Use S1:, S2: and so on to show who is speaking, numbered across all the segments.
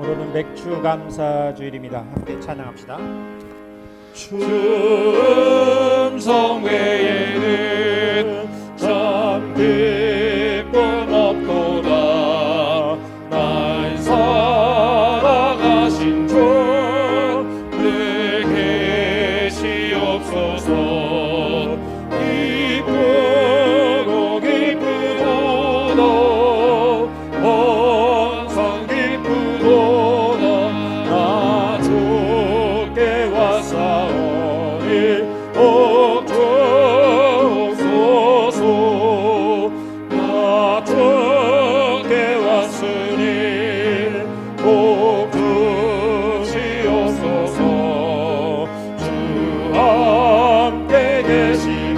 S1: 오늘은 맥주 감사 주일입니다. 함께 찬양합시다.
S2: 충성 외에는 참 기쁨 없도다. 날 사랑하신 주 늘 계시옵소서. 기쁘고 기쁘도다. 항상 기쁘도다. 나 주께 왔사오니 주옵소서. 나 주께 왔으니 복 주시옵소서. 주 함께 계시면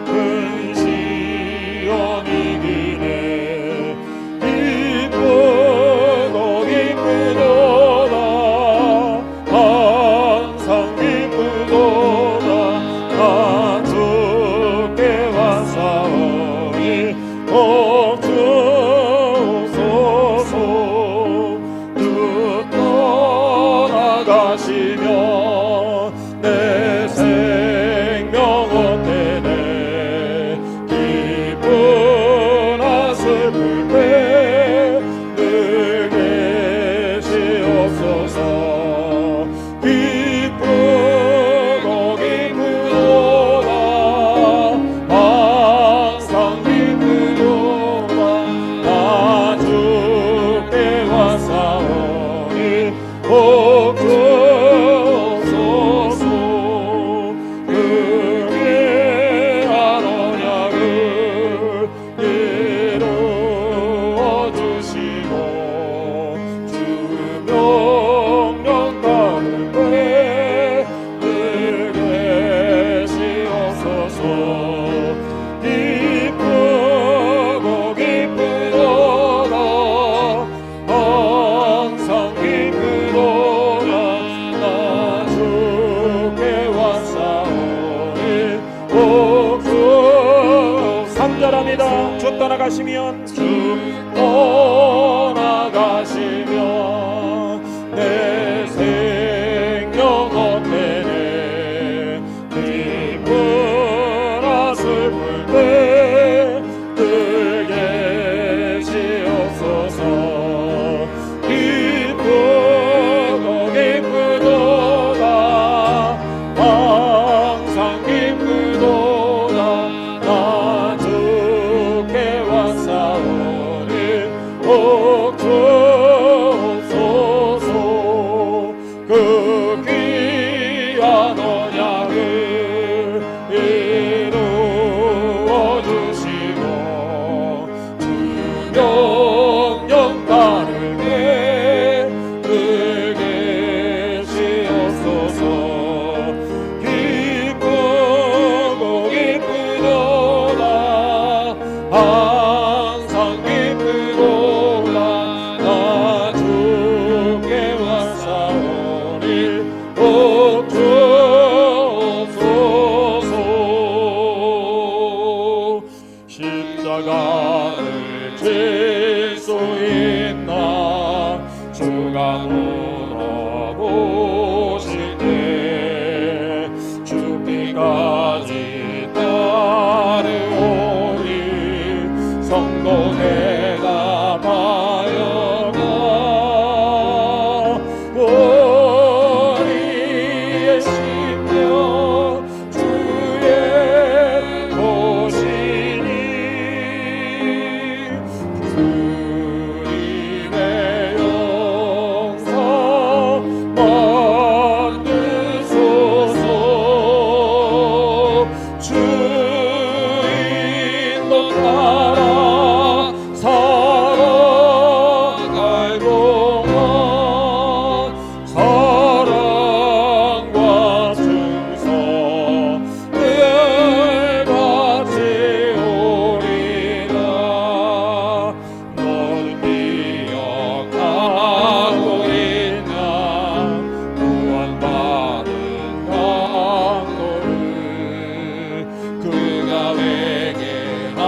S2: 근시연이 기네. 기쁘고 기쁘도다. 항상 기쁘도다. 나 주께 왔사오니 복 주옵소서. 주 떠나가시면 내 생명 헛되네. 기쁘나 슬플 때 늘 계시옵소서. 기쁘고 기쁘도다. 항상 기쁘도다. 나 주께 왔사오니 복 주옵소서. 그게 언약을 이루어 주시고 주 명령 따를 때 늘 계시옵소서. 기쁘고 기쁘도다. 항상 기쁘도다. 나 주께 왔사오니 복 주옵소서.
S1: 3절합니다. 주 떠나가시면
S2: 주 떠나가시면 내 생명 헛되네. 기쁘나 슬플 때 늘 계시옵소서. 기쁘고 기쁘도다. 항상 기쁘도다. 나 주께 왔사오니 복 주옵소서. 그 귀한 언약을 이루어 주시고 주 명령 따르게 늘 계시옵소서. 기쁘고 기쁘도다. 항상 기쁘도다. 나 주께 왔사오니 복 주옵소서. 십자가를 질 수 있나. 주가 물어보실 때 죽기까지 따르오니 성도 대답하여라. 우리의 심령 주의 도시니 주님의 영광 만드소서. 주인 너 따라 살아갈 동안 사랑과 충성 늘 같이 오리라. 너는 기억하고 있냐. 구원받은 강도를 그가 회개하고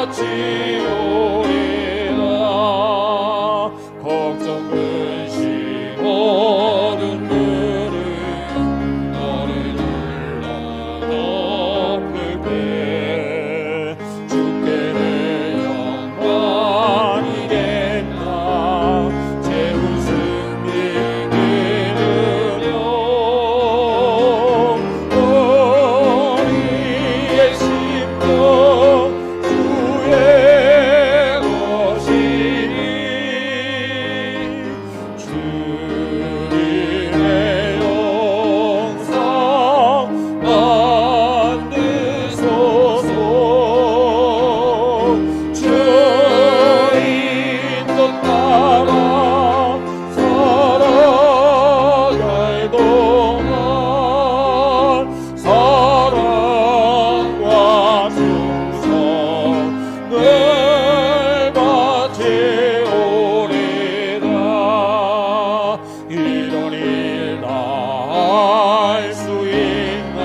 S2: 바치오리라. 걱정 근심 어둠 그를 너를 눌러 덮을 때 주께 내 영광이겠나. 제 웃음이 들으며 우리의 심령 주의 것이니 주님의 영상 만드소서. 주인도 따라 살아갈 동안 사랑과 충성을 바치오리라. 이런 일 다 할 수 있나.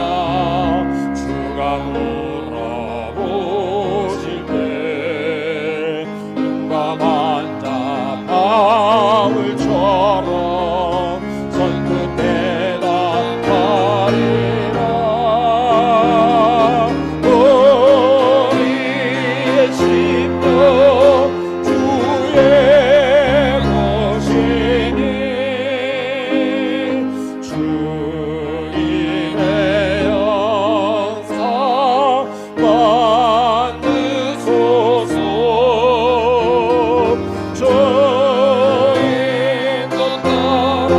S2: 주가 물어보실 때 용감한 자 바울처럼 선뜻 대답하리라. 우리의 심령 주의 것이니 주님의 영상 만드소서. 주인도 따라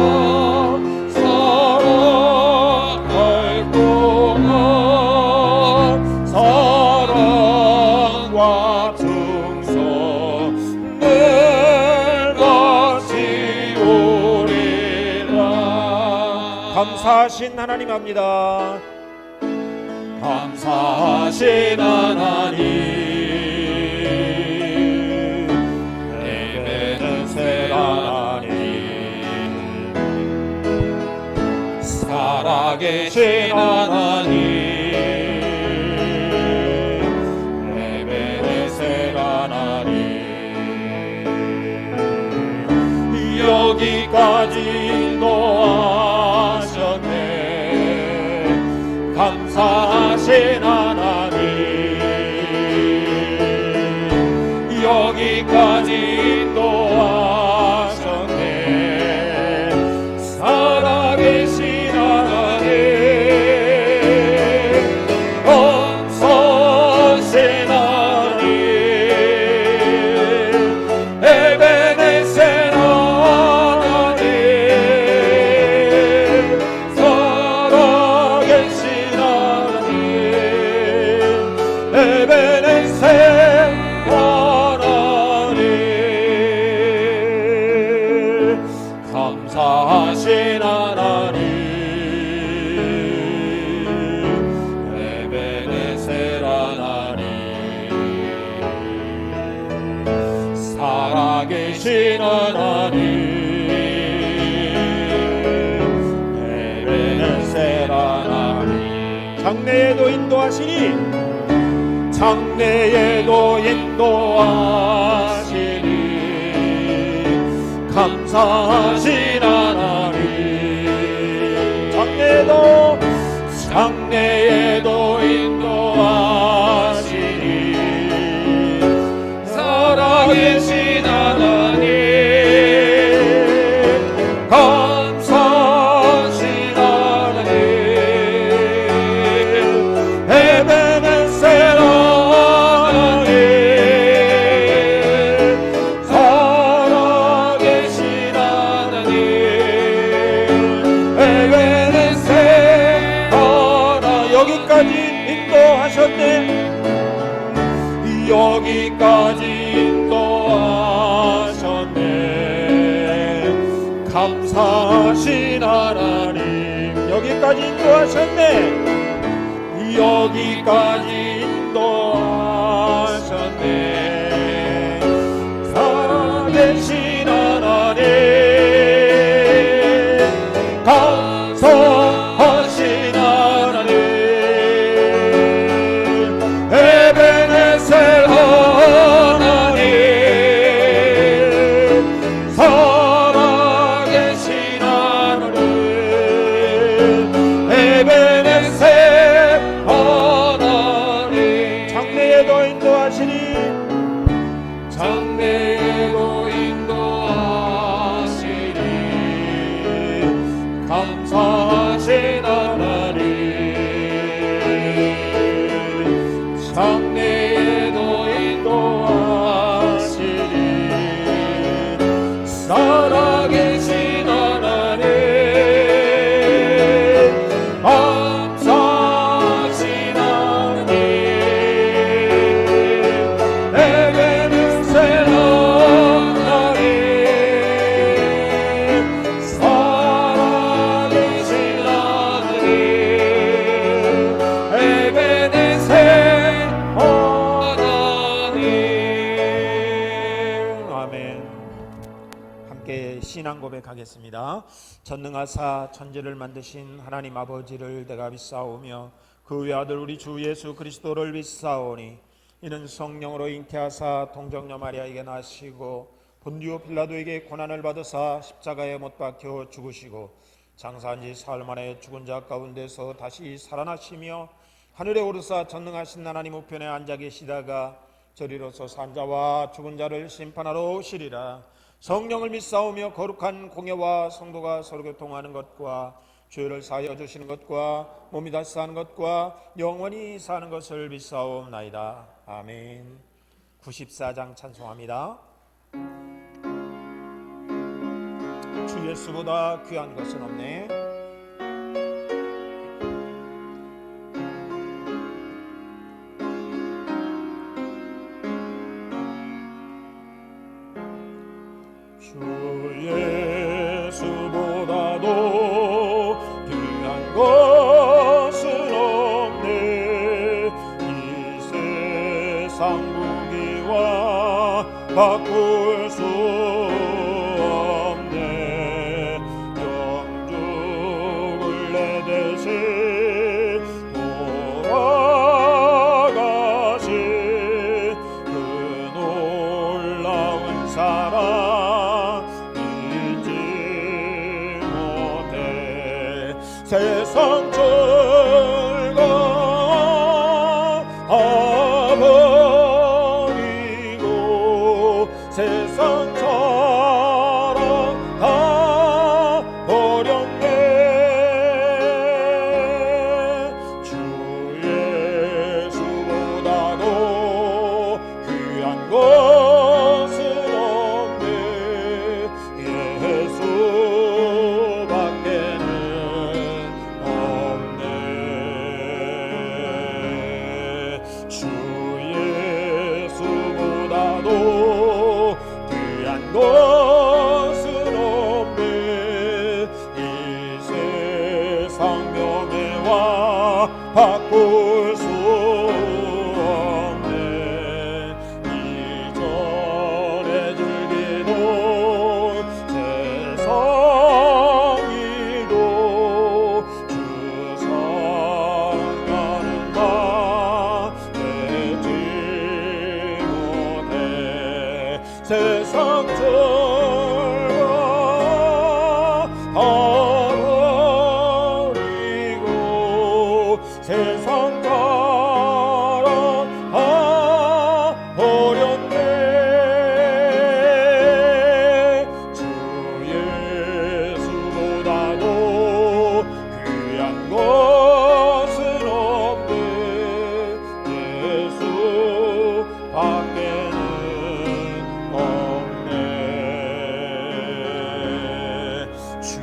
S2: 살아갈 동안 사랑과 충성을 바치오리라.
S1: 감사하신 하나님 합니다.
S2: 감사하신 하나님, 에베네셀 하나님, 살아계신 하나님, 에베네셀 하나님, 여기까지 인도하셨네. 감사하신 하나님, 여기까지 인도하셨네. 살아계신 하나님, 엄선하신 하나님, 에베네셀 하나님, 살아계신 하나님, 에베네셀 하나님, 감사하신 하나님, 에베네셀 하나님, 살아계신 하나님, 에베네셀 하나님,
S1: 장래에도 인도하시니
S2: 장래에도 인도하시니 감사하신 하나님, 장래에도 인도하시니 살아계신 하나님, 감사하신 하나님, 에베네셀 하나님, 살아계신 하나님, 에베네셀 하나님, 여기까지 인도하셨네. 여기까지 인도하셨네. 감사하신 하나님, 여기까지 인도하셨네. 여기까지 인도하셨네. 살아계신 하나님, 감사하신 하나님, 에베네셀 하나님, 장래에도 인도하시리 감사하신 하나님 장래에도 인도하시리 살아계신 하나님 감사하신 하나님 내게는 새로운 날이 살아계신 하나님 에베네셀 하나님.
S1: 아멘. 함께 신앙 고백하겠습니다. 전능하사 천지를 만드신 하나님 아버지를 내가 믿사오며 그 외아들 우리 주 예수 그리스도를 믿사오니 이는 성령으로 잉태하사 동정녀 마리아에게 나시고 본디오 빌라도에게 고난을 받으사 십자가에 못 박혀 죽으시고 장사한 지 사흘 만에 죽은 자 가운데서 다시 살아나시며 하늘에 오르사 전능하신 하나님 우편에 앉아 계시다가 저리로서 산 자와 죽은 자를 심판하러 오시리라. 성령을 믿사오며 거룩한 공예와 성도가 서로 교통하는 것과 죄를 사하여 주시는 것과 몸이 다시 사는 것과 영원히 사는 것을 믿사옵나이다. 아멘. 94장 찬송합니다. 주 예수보다 귀한 것은 없네.
S2: 주 예수보다도 귀한 것은 없네. 이 세상 무기와 바꿀 수 없네. 영죽을 내 대신 돌아가신 그 놀라운 사랑 세상 철거버리고 세상 철학 다 버렸네. 주 예수보다도 귀한 것은 없네. 예수밖에는 주 예수보다도 귀한 것은 없네. 이 세상 명예와 바꿀 수 없네. 이전에 즐기던 세상이도 주 성령은 세상 철거버리고 세상 철학 버렸네. 주 예수보다도 귀한 것은 없네. 예수 밖에는 없네. 주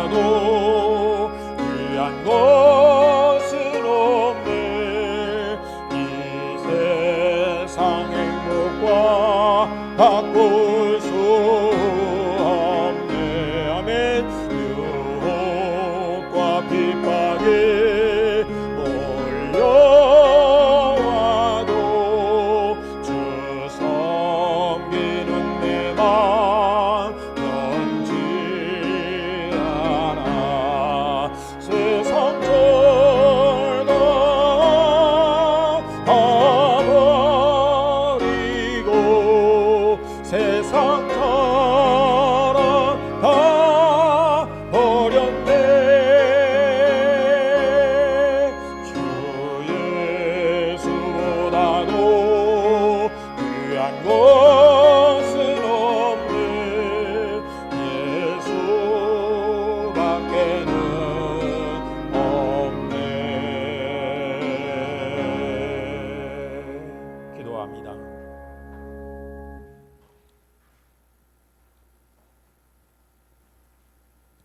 S2: 예수보다도 귀한 것은 없네. 이 세상 행복과 바꿀 수 없네. 아멘. 유혹과 핍박이 몰려와도 주 섬기는 내 맘 변치 않아. 세상 철거버리고 세상
S1: 기도합니다.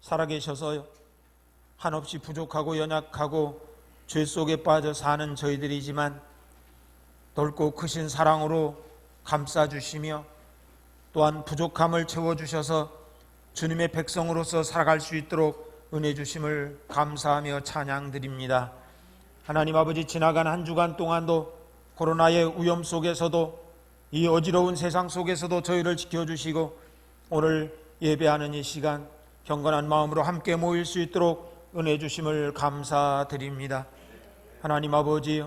S1: 살아계셔서 한없이 부족하고 연약하고 죄 속에 빠져 사는 저희들이지만 넓고 크신 사랑으로 감싸주시며 또한 부족함을 채워주셔서 주님의 백성으로서 살아갈 수 있도록 은혜 주심을 감사하며 찬양드립니다. 하나님 아버지, 지나간 한 주간 동안도 코로나의 위험 속에서도 이 어지러운 세상 속에서도 저희를 지켜주시고 오늘 예배하는 이 시간 경건한 마음으로 함께 모일 수 있도록 은혜 주심을 감사드립니다. 하나님 아버지,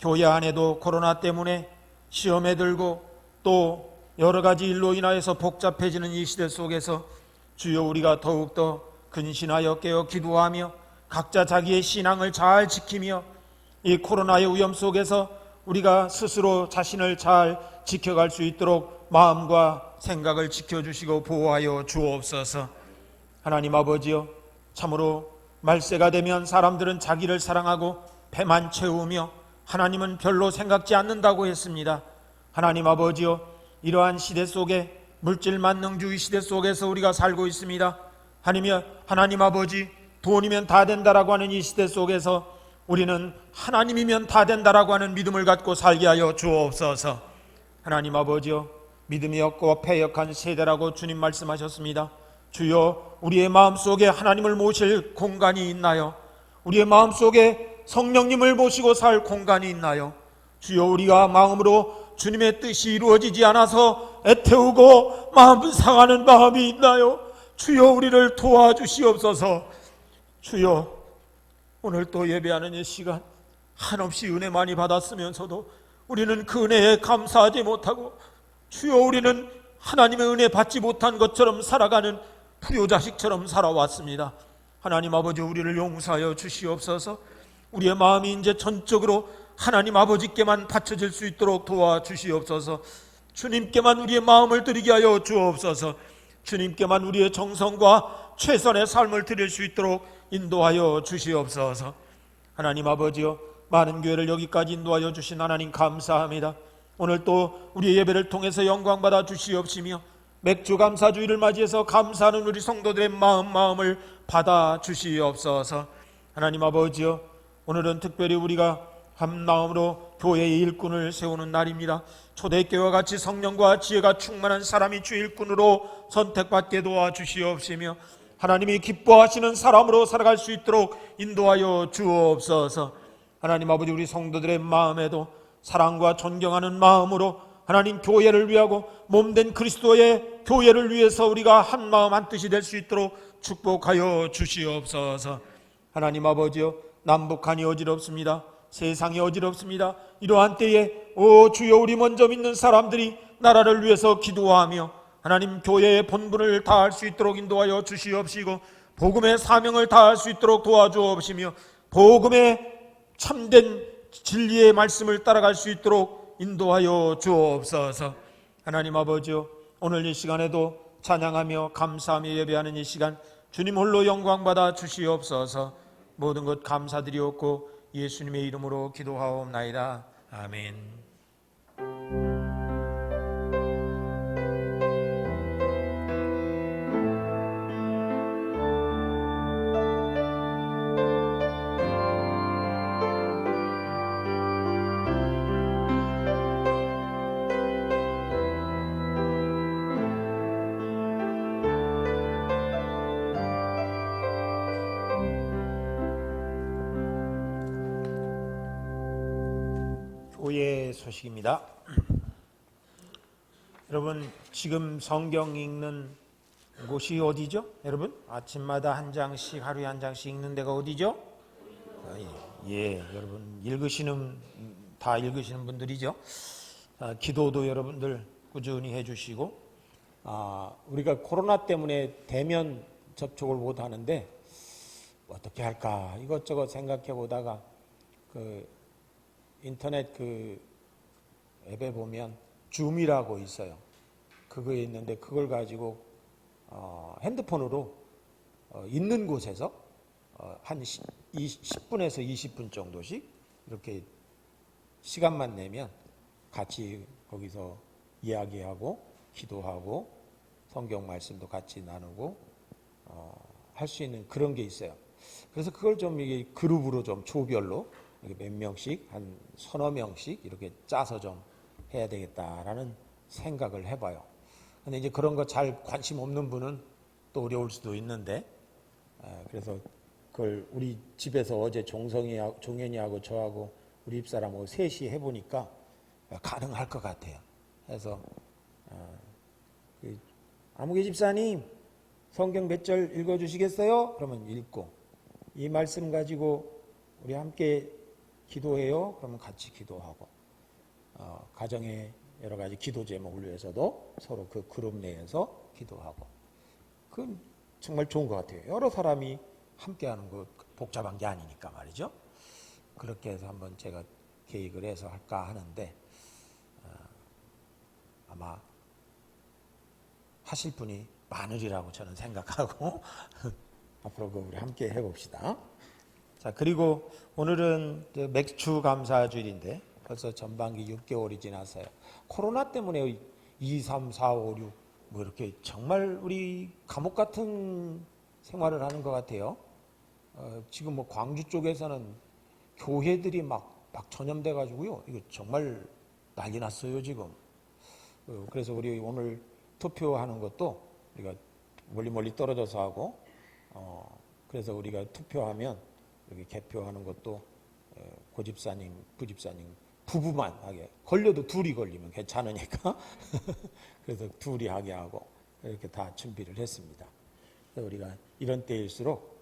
S1: 교회 안에도 코로나 때문에 시험에 들고 또 여러 가지 일로 인하여서 복잡해지는 이 시대 속에서 주여 우리가 더욱더 근신하여 깨어 기도하며 각자 자기의 신앙을 잘 지키며 이 코로나의 위험 속에서 우리가 스스로 자신을 잘 지켜갈 수 있도록 마음과 생각을 지켜주시고 보호하여 주옵소서. 하나님 아버지여, 참으로 말세가 되면 사람들은 자기를 사랑하고 배만 채우며 하나님은 별로 생각지 않는다고 했습니다. 하나님 아버지여, 이러한 시대 속에 물질 만능주의 시대 속에서 우리가 살고 있습니다. 하나님 아버지, 돈이면 다 된다라고 하는 이 시대 속에서 우리는 하나님이면 다 된다라고 하는 믿음을 갖고 살게 하여 주옵소서. 하나님 아버지여, 믿음이 없고 패역한 세대라고 주님 말씀하셨습니다. 주여, 우리의 마음속에 하나님을 모실 공간이 있나요? 우리의 마음속에 성령님을 모시고 살 공간이 있나요? 주여, 우리가 마음으로 주님의 뜻이 이루어지지 않아서 애태우고 마음 상하는 마음이 있나요? 주여, 우리를 도와주시옵소서. 주여, 오늘 또 예배하는 이 시간 한없이 은혜 많이 받았으면서도 우리는 그 은혜에 감사하지 못하고 주여, 우리는 하나님의 은혜 받지 못한 것처럼 살아가는 불효자식처럼 살아왔습니다. 하나님 아버지, 우리를 용서하여 주시옵소서. 우리의 마음이 이제 전적으로 하나님 아버지께만 바쳐질 수 있도록 도와주시옵소서. 주님께만 우리의 마음을 드리게 하여 주옵소서. 주님께만 우리의 정성과 최선의 삶을 드릴 수 있도록 인도하여 주시옵소서. 하나님 아버지여, 많은 교회를 여기까지 인도하여 주신 하나님 감사합니다. 오늘 또 우리의 예배를 통해서 영광받아 주시옵시며 맥주 감사주의를 맞이해서 감사하는 우리 성도들의 마음을 받아 주시옵소서. 하나님 아버지여, 오늘은 특별히 우리가 한 마음으로 교회의 일꾼을 세우는 날입니다. 초대교회와 같이 성령과 지혜가 충만한 사람이 주 일꾼으로 선택받게 도와주시옵시며 하나님이 기뻐하시는 사람으로 살아갈 수 있도록 인도하여 주옵소서. 하나님 아버지, 우리 성도들의 마음에도 사랑과 존경하는 마음으로 하나님 교회를 위하고 몸된 그리스도의 교회를 위해서 우리가 한 마음 한 뜻이 될 수 있도록 축복하여 주시옵소서. 하나님 아버지여, 남북한이 어지럽습니다. 세상이 어지럽습니다. 이러한 때에 주여, 우리 먼저 믿는 사람들이 나라를 위해서 기도하며 하나님 교회의 본분을 다할 수 있도록 인도하여 주시옵시고 복음의 사명을 다할 수 있도록 도와주옵시며 복음의 참된 진리의 말씀을 따라갈 수 있도록 인도하여 주옵소서. 하나님 아버지요, 오늘 이 시간에도 찬양하며 감사하며 예배하는 이 시간 주님 홀로 영광받아 주시옵소서. 모든 것 감사드리옵고 예수님의 이름으로 기도하옵나이다. 아멘. 교회 소식입니다. 여러분, 지금 성경 읽는 곳이 어디죠? 여러분, 아침마다 한 장씩, 하루에 한 장씩 읽는 데가 어디죠? 여러분 다 읽으시는 분들이죠. 기도도 여러분들 꾸준히 해주시고, 우리가 코로나 때문에 대면 접촉을 못 하는데 어떻게 할까 이것저것 생각해 보다가 인터넷 앱에 보면 줌이라고 있어요. 그거에 있는데 그걸 가지고 핸드폰으로 있는 곳에서 한 10분에서 20분 정도씩 이렇게 시간만 내면 같이 거기서 이야기하고 기도하고 성경 말씀도 같이 나누고 할 수 있는 그런 게 있어요. 그래서 그걸 좀 이게 그룹으로 좀 조별로 몇 명씩 한 서너 명씩 이렇게 짜서 좀 해야 되겠다라는 생각을 해봐요. 근데 이제 그런 거 잘 관심 없는 분은 또 어려울 수도 있는데, 그래서 그걸 우리 집에서 어제 종현이하고 저하고 우리 집사람하고 셋이 해보니까 가능할 것 같아요. 그래서 아무개 집사님 성경 몇 절 읽어주시겠어요? 그러면 읽고, 이 말씀 가지고 우리 함께 기도해요. 그러면 같이 기도하고, 가정의 여러 가지 기도 제목을 위해서도 서로 그 그룹 내에서 기도하고, 그건 정말 좋은 것 같아요. 여러 사람이 함께하는 거 복잡한 게 아니니까 말이죠. 그렇게 해서 한번 제가 계획을 해서 할까 하는데, 아마 하실 분이 많으리라고 저는 생각하고 앞으로 우리 함께 해봅시다. 자, 그리고 오늘은 맥주 감사주일인데 벌써 전반기 6개월이 지났어요. 코로나 때문에 2, 3, 4, 5, 6 뭐 이렇게 정말 우리 감옥 같은 생활을 하는 것 같아요. 지금 뭐 광주 쪽에서는 교회들이 막 전염돼 가지고요. 이거 정말 난리 났어요 지금. 그래서 우리 오늘 투표하는 것도 우리가 멀리 떨어져서 하고, 그래서 우리가 투표하면 여기 개표하는 것도 고집사님, 부집사님 부부만 하게, 걸려도 둘이 걸리면 괜찮으니까 그래서 둘이 하게 하고 이렇게 다 준비를 했습니다. 그래서 우리가 이런 때일수록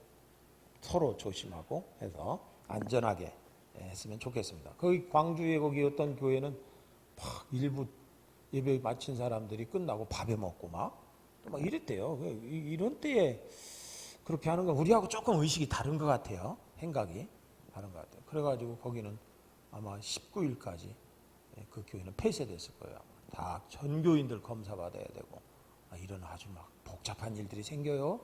S1: 서로 조심하고 해서 안전하게 했으면 좋겠습니다. 거기 광주에 거기 어떤 교회는 막 일부 예배 마친 사람들이 끝나고 밥에 먹고 막 이랬대요. 이런 때에 그렇게 하는 건 우리하고 조금 의식이 다른 것 같아요. 생각이 다른 것 같아요. 그래가지고 거기는 아마 19일까지 그 교회는 폐쇄됐을 거예요. 다 전교인들 검사받아야 되고, 이런 아주 막 복잡한 일들이 생겨요.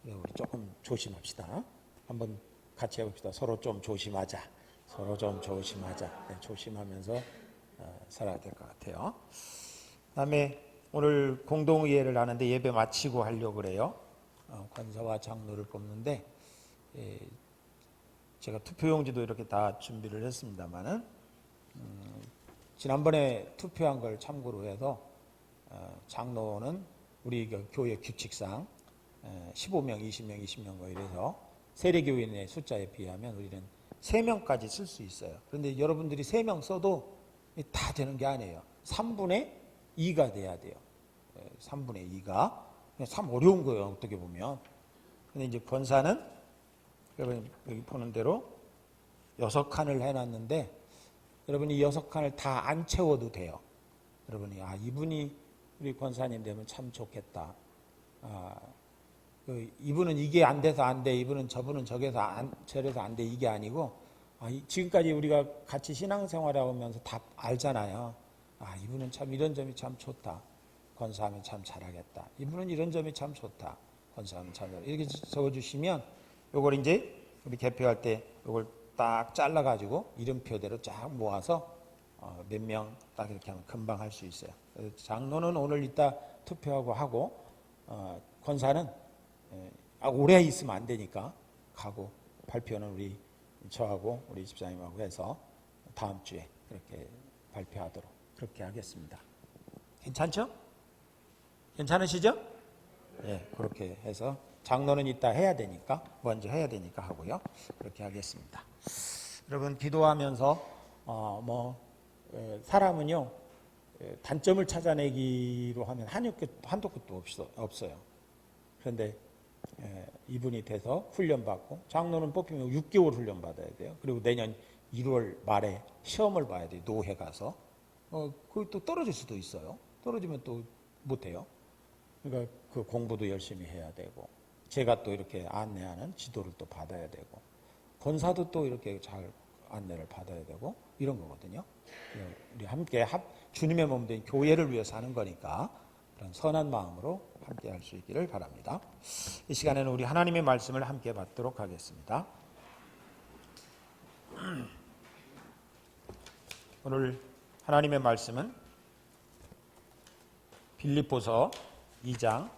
S1: 우리 조금 조심합시다. 한번 같이 해봅시다. 서로 좀 조심하자. 서로 좀 조심하자. 조심하면서 살아야 될 것 같아요. 그다음에 오늘 공동의회를 하는데 예배 마치고 하려고 그래요. 권사와 장로를 뽑는데, 제가 투표용지도 이렇게 다 준비를 했습니다만은, 지난번에 투표한 걸 참고로 해서 장로는 우리 교회 규칙상 15명, 20명, 20명 거 이래서 세례교인의 숫자에 비하면 우리는 3명까지 쓸 수 있어요. 그런데 여러분들이 3명 써도 다 되는 게 아니에요. 3분의 2가 돼야 돼요. 3분의 2가. 참 어려운 거예요, 어떻게 보면. 근데 이제 권사는 여러분 여기 보는 대로 6칸을 해놨는데, 여러분이 6칸을 다 안 채워도 돼요. 여러분이 이분이 우리 권사님 되면 참 좋겠다. 이분은 이게 안 돼서 안 돼. 이분은 저분은 저래서 안 돼. 이게 아니고, 지금까지 우리가 같이 신앙생활을 하면서 다 알잖아요. 이분은 참 이런 점이 참 좋다. 권사하면 참 잘하겠다. 이분은 이런 점이 참 좋다. 권사하면 참 잘하겠다. 이렇게 적어주시면 요걸 이제 우리 개표할 때 요걸 딱 잘라가지고 이름표대로 쫙 모아서 몇 명 딱 이렇게 하면 금방 할 수 있어요. 장로는 오늘 이따 투표하고 하고, 권사는 오래 있으면 안 되니까 가고, 발표는 저하고 우리 집사님하고 해서 다음 주에 그렇게 발표하도록 그렇게 하겠습니다. 괜찮죠? 괜찮으시죠? 네, 그렇게 해서 장로는 이따 해야 되니까, 먼저 해야 되니까 하고요. 그렇게 하겠습니다. 여러분, 기도하면서 사람은요, 단점을 찾아내기로 하면 한도 끝도 없어요. 그런데 이분이 돼서 훈련받고, 장로는 뽑히면 6개월 훈련받아야 돼요. 그리고 내년 1월 말에 시험을 봐야 돼요. 노회 가서. 거기 또 떨어질 수도 있어요. 떨어지면 또 못해요. 그러니까 그 공부도 열심히 해야 되고, 제가 또 이렇게 안내하는 지도를 또 받아야 되고, 권사도 또 이렇게 잘 안내를 받아야 되고, 이런 거거든요. 우리 함께 주님의 몸 된 교회를 위해서 하는 거니까 그런 선한 마음으로 함께 할 수 있기를 바랍니다. 이 시간에는 우리 하나님의 말씀을 함께 받도록 하겠습니다. 오늘 하나님의 말씀은 빌립보서 2장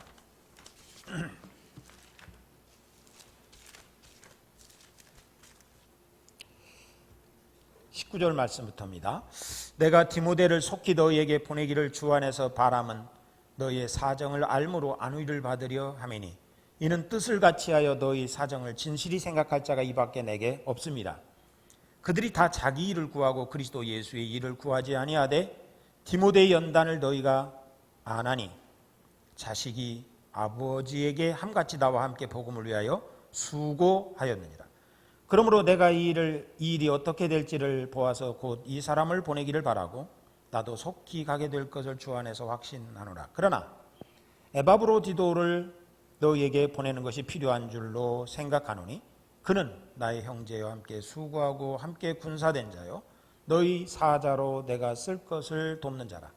S1: 19절 말씀부터입니다. 내가 디모데를 속히 너희에게 보내기를 주 안에서 바람은 너희의 사정을 알므로 안위를 받으려 함이니 이는 뜻을 같이하여 너희 사정을 진실히 생각할 자가 이밖에 내게 없습니다. 그들이 다 자기 일을 구하고 그리스도 예수의 일을 구하지 아니하되 디모데의 연단을 너희가 아나니 자식이 아버지에게 함같이 나와 함께 복음을 위하여 수고하였느니라. 그러므로 내가 이 일이 어떻게 될지를 보아서 곧 이 사람을 보내기를 바라고 나도 속히 가게 될 것을 주 안에서 확신하노라. 그러나 에바브로디도를 너희에게 보내는 것이 필요한 줄로 생각하노니 그는 나의 형제와 함께 수고하고 함께 군사된 자요 너희 사자로 내가 쓸 것을 돕는 자라.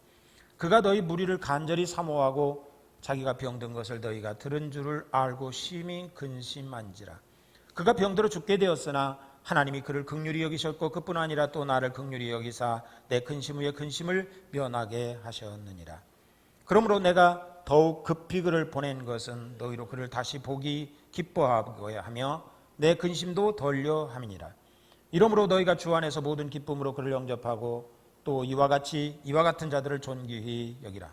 S1: 그가 너희 무리를 간절히 사모하고 자기가 병든 것을 너희가 들은 줄을 알고 심히 근심한지라. 그가 병들어 죽게 되었으나 하나님이 그를 긍휼히 여기셨고 그뿐 아니라 또 나를 긍휼히 여기사 내 근심 후에 근심을 면하게 하셨느니라. 그러므로 내가 더욱 급히 그를 보낸 것은 너희로 그를 다시 보기 기뻐하게 하며 내 근심도 덜려 함이니라. 이러므로 너희가 주 안에서 모든 기쁨으로 그를 영접하고 또 이와 같은 자들을 존귀히 여기라.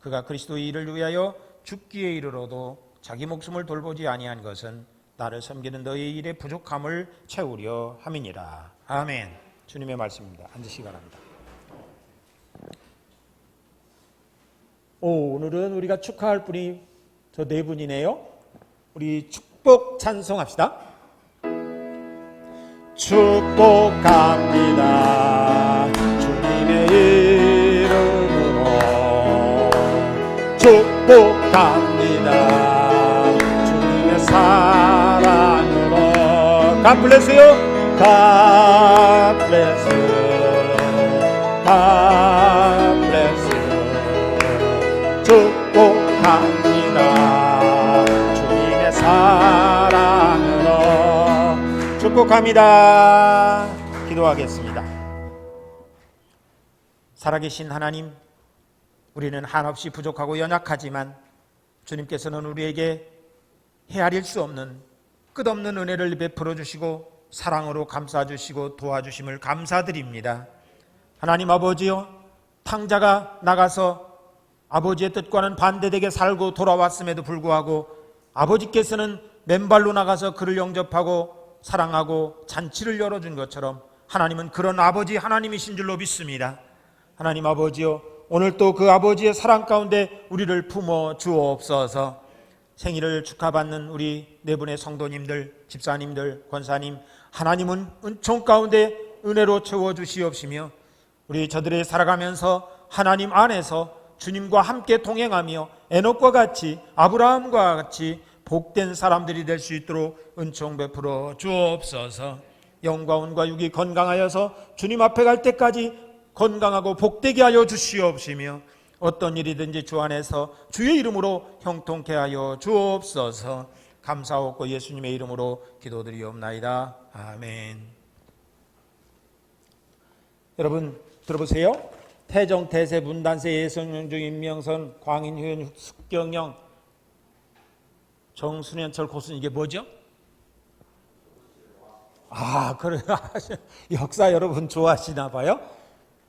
S1: 그가 그리스도의 일을 위하여 죽기에 이르러도 자기 목숨을 돌보지 아니한 것은 나를 섬기는 너희 일의 부족함을 채우려 함이니라. 아멘. 주님의 말씀입니다. 앉으시기 바랍니다. 오늘은 우리가 축하할 분이 저 네 분이네요. 우리 축복 찬송합시다. 축복합니다. 주님의 이름으로 축복합니다. 주님의 사랑으로 God bless you. God bless you. God bless you. 축복합니다. 주님의 사랑으로 축복합니다. 기도하겠습니다. 살아계신 하나님, 우리는 한없이 부족하고 연약하지만 주님께서는 우리에게 헤아릴 수 없는 끝없는 은혜를 베풀어 주시고 사랑으로 감싸주시고 도와주심을 감사드립니다. 하나님 아버지요, 탕자가 나가서 아버지의 뜻과는 반대되게 살고 돌아왔음에도 불구하고 아버지께서는 맨발로 나가서 그를 영접하고 사랑하고 잔치를 열어준 것처럼 하나님은 그런 아버지 하나님이신 줄로 믿습니다. 하나님 아버지요, 오늘 또 그 아버지의 사랑 가운데 우리를 품어 주옵소서. 생일을 축하받는 우리 네 분의 성도님들, 집사님들, 권사님, 하나님은 은총 가운데 은혜로 채워주시옵시며 우리 저들이 살아가면서 하나님 안에서 주님과 함께 동행하며 에녹과 같이 아브라함과 같이 복된 사람들이 될 수 있도록 은총 베풀어 주옵소서. 영과 운과 육이 건강하여서 주님 앞에 갈 때까지 건강하고 복되게 하여 주시옵시며 어떤 일이든지 주 안에서 주의 이름으로 형통케 하여 주옵소서. 감사하고 예수님의 이름으로 기도드리옵나이다. 아멘. 여러분 들어보세요. 태정, 태세, 문단세, 예성영중, 임명선, 광인효연, 숙경영, 정순현철, 고순, 이게 뭐죠? 그래. 역사 여러분 좋아하시나 봐요.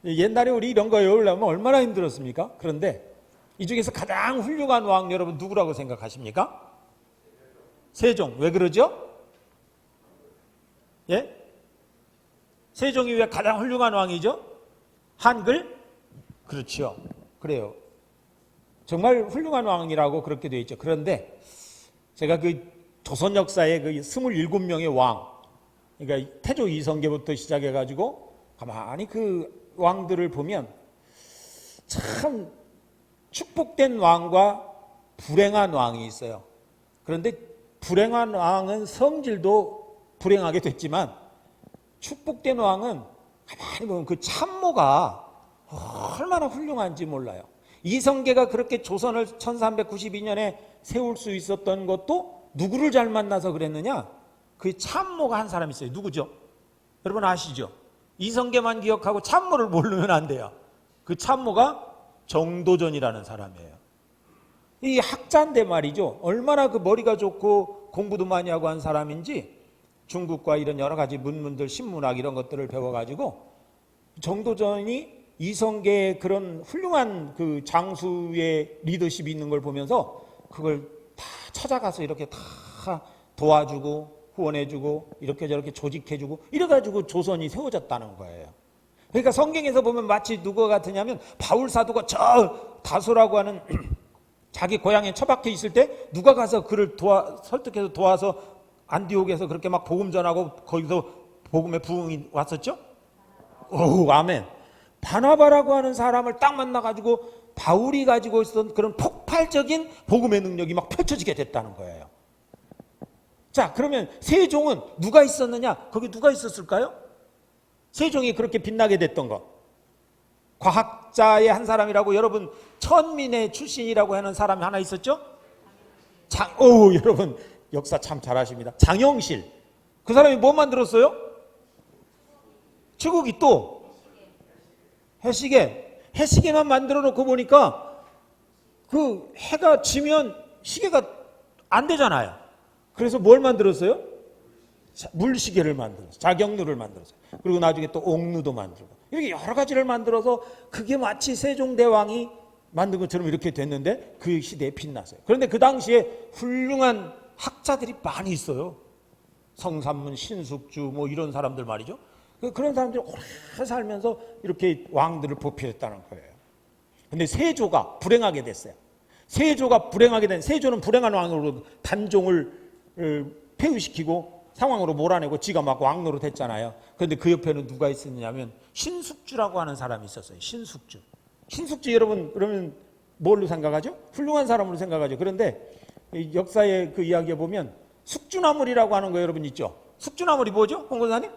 S1: 옛날에 우리 이런 거 외우려면 얼마나 힘들었습니까? 그런데 이 중에서 가장 훌륭한 왕 여러분 누구라고 생각하십니까? 세종. 왜 그러죠? 예? 세종이 왜 가장 훌륭한 왕이죠? 한글? 그렇죠. 그래요. 정말 훌륭한 왕이라고 그렇게 되어 있죠. 그런데 제가 그 조선 역사의 그 27명의 왕, 그러니까 태조 이성계부터 시작해가지고 가만히 그 왕들을 보면 참 축복된 왕과 불행한 왕이 있어요. 그런데 불행한 왕은 성질도 불행하게 됐지만 축복된 왕은 가만히 보면 그 참모가 얼마나 훌륭한지 몰라요. 이성계가 그렇게 조선을 1392년에 세울 수 있었던 것도 누구를 잘 만나서 그랬느냐? 그 참모가 한 사람 있어요. 누구죠? 여러분 아시죠? 이성계만 기억하고 참모를 모르면 안 돼요. 그 참모가 정도전이라는 사람이에요. 이 학자인데 말이죠. 얼마나 그 머리가 좋고 공부도 많이 하고 한 사람인지 중국과 이런 여러 가지 문문들, 신문학 이런 것들을 배워가지고 정도전이 이성계의 그런 훌륭한 그 장수의 리더십이 있는 걸 보면서 그걸 다 찾아가서 이렇게 다 도와주고 후원해주고 이렇게 저렇게 조직해주고 이래가지고 조선이 세워졌다는 거예요. 그러니까 성경에서 보면 마치 누구 같으냐면 바울 사도가 저 다소라고 하는 자기 고향에 처박혀 있을 때 누가 가서 그를 설득해서 도와서 안디옥에서 그렇게 막 복음 전하고 거기서 복음의 부흥이 왔었죠? 오, 아멘. 바나바라고 하는 사람을 딱 만나가지고 바울이 가지고 있었던 그런 폭발적인 복음의 능력이 막 펼쳐지게 됐다는 거예요. 자, 그러면 세종은 누가 있었느냐? 거기 누가 있었을까요? 세종이 그렇게 빛나게 됐던 거. 과학자의 한 사람이라고 여러분 천민의 출신이라고 하는 사람이 하나 있었죠? 여러분 역사 참 잘하십니다. 장영실. 그 사람이 뭐 만들었어요? 치국이 또 해시계만 만들어 놓고 보니까 그 해가 지면 시계가 안 되잖아요. 그래서 뭘 만들었어요? 물시계를 만들었어요. 자경루를 만들었어요. 그리고 나중에 또 옥루도 만들고 이렇게 여러 가지를 만들어서 그게 마치 세종대왕이 만든 것처럼 이렇게 됐는데 그 시대에 빛났어요. 그런데 그 당시에 훌륭한 학자들이 많이 있어요. 성삼문, 신숙주 뭐 이런 사람들 말이죠. 그런 사람들이 오래 살면서 이렇게 왕들을 보필했다는 거예요. 근데 세조가 불행하게 됐어요. 세조는 불행한 왕으로 단종을 폐위시키고 상황으로 몰아내고 지가 막 왕노로 됐잖아요. 그런데 그 옆에는 누가 있었냐면 신숙주라고 하는 사람이 있었어요. 신숙주 여러분 그러면 뭘로 생각하죠? 훌륭한 사람으로 생각하죠. 그런데 역사의 그 이야기에 보면 숙주나물이라고 하는 거 여러분 있죠? 숙주나물이 뭐죠? 홍 권사님?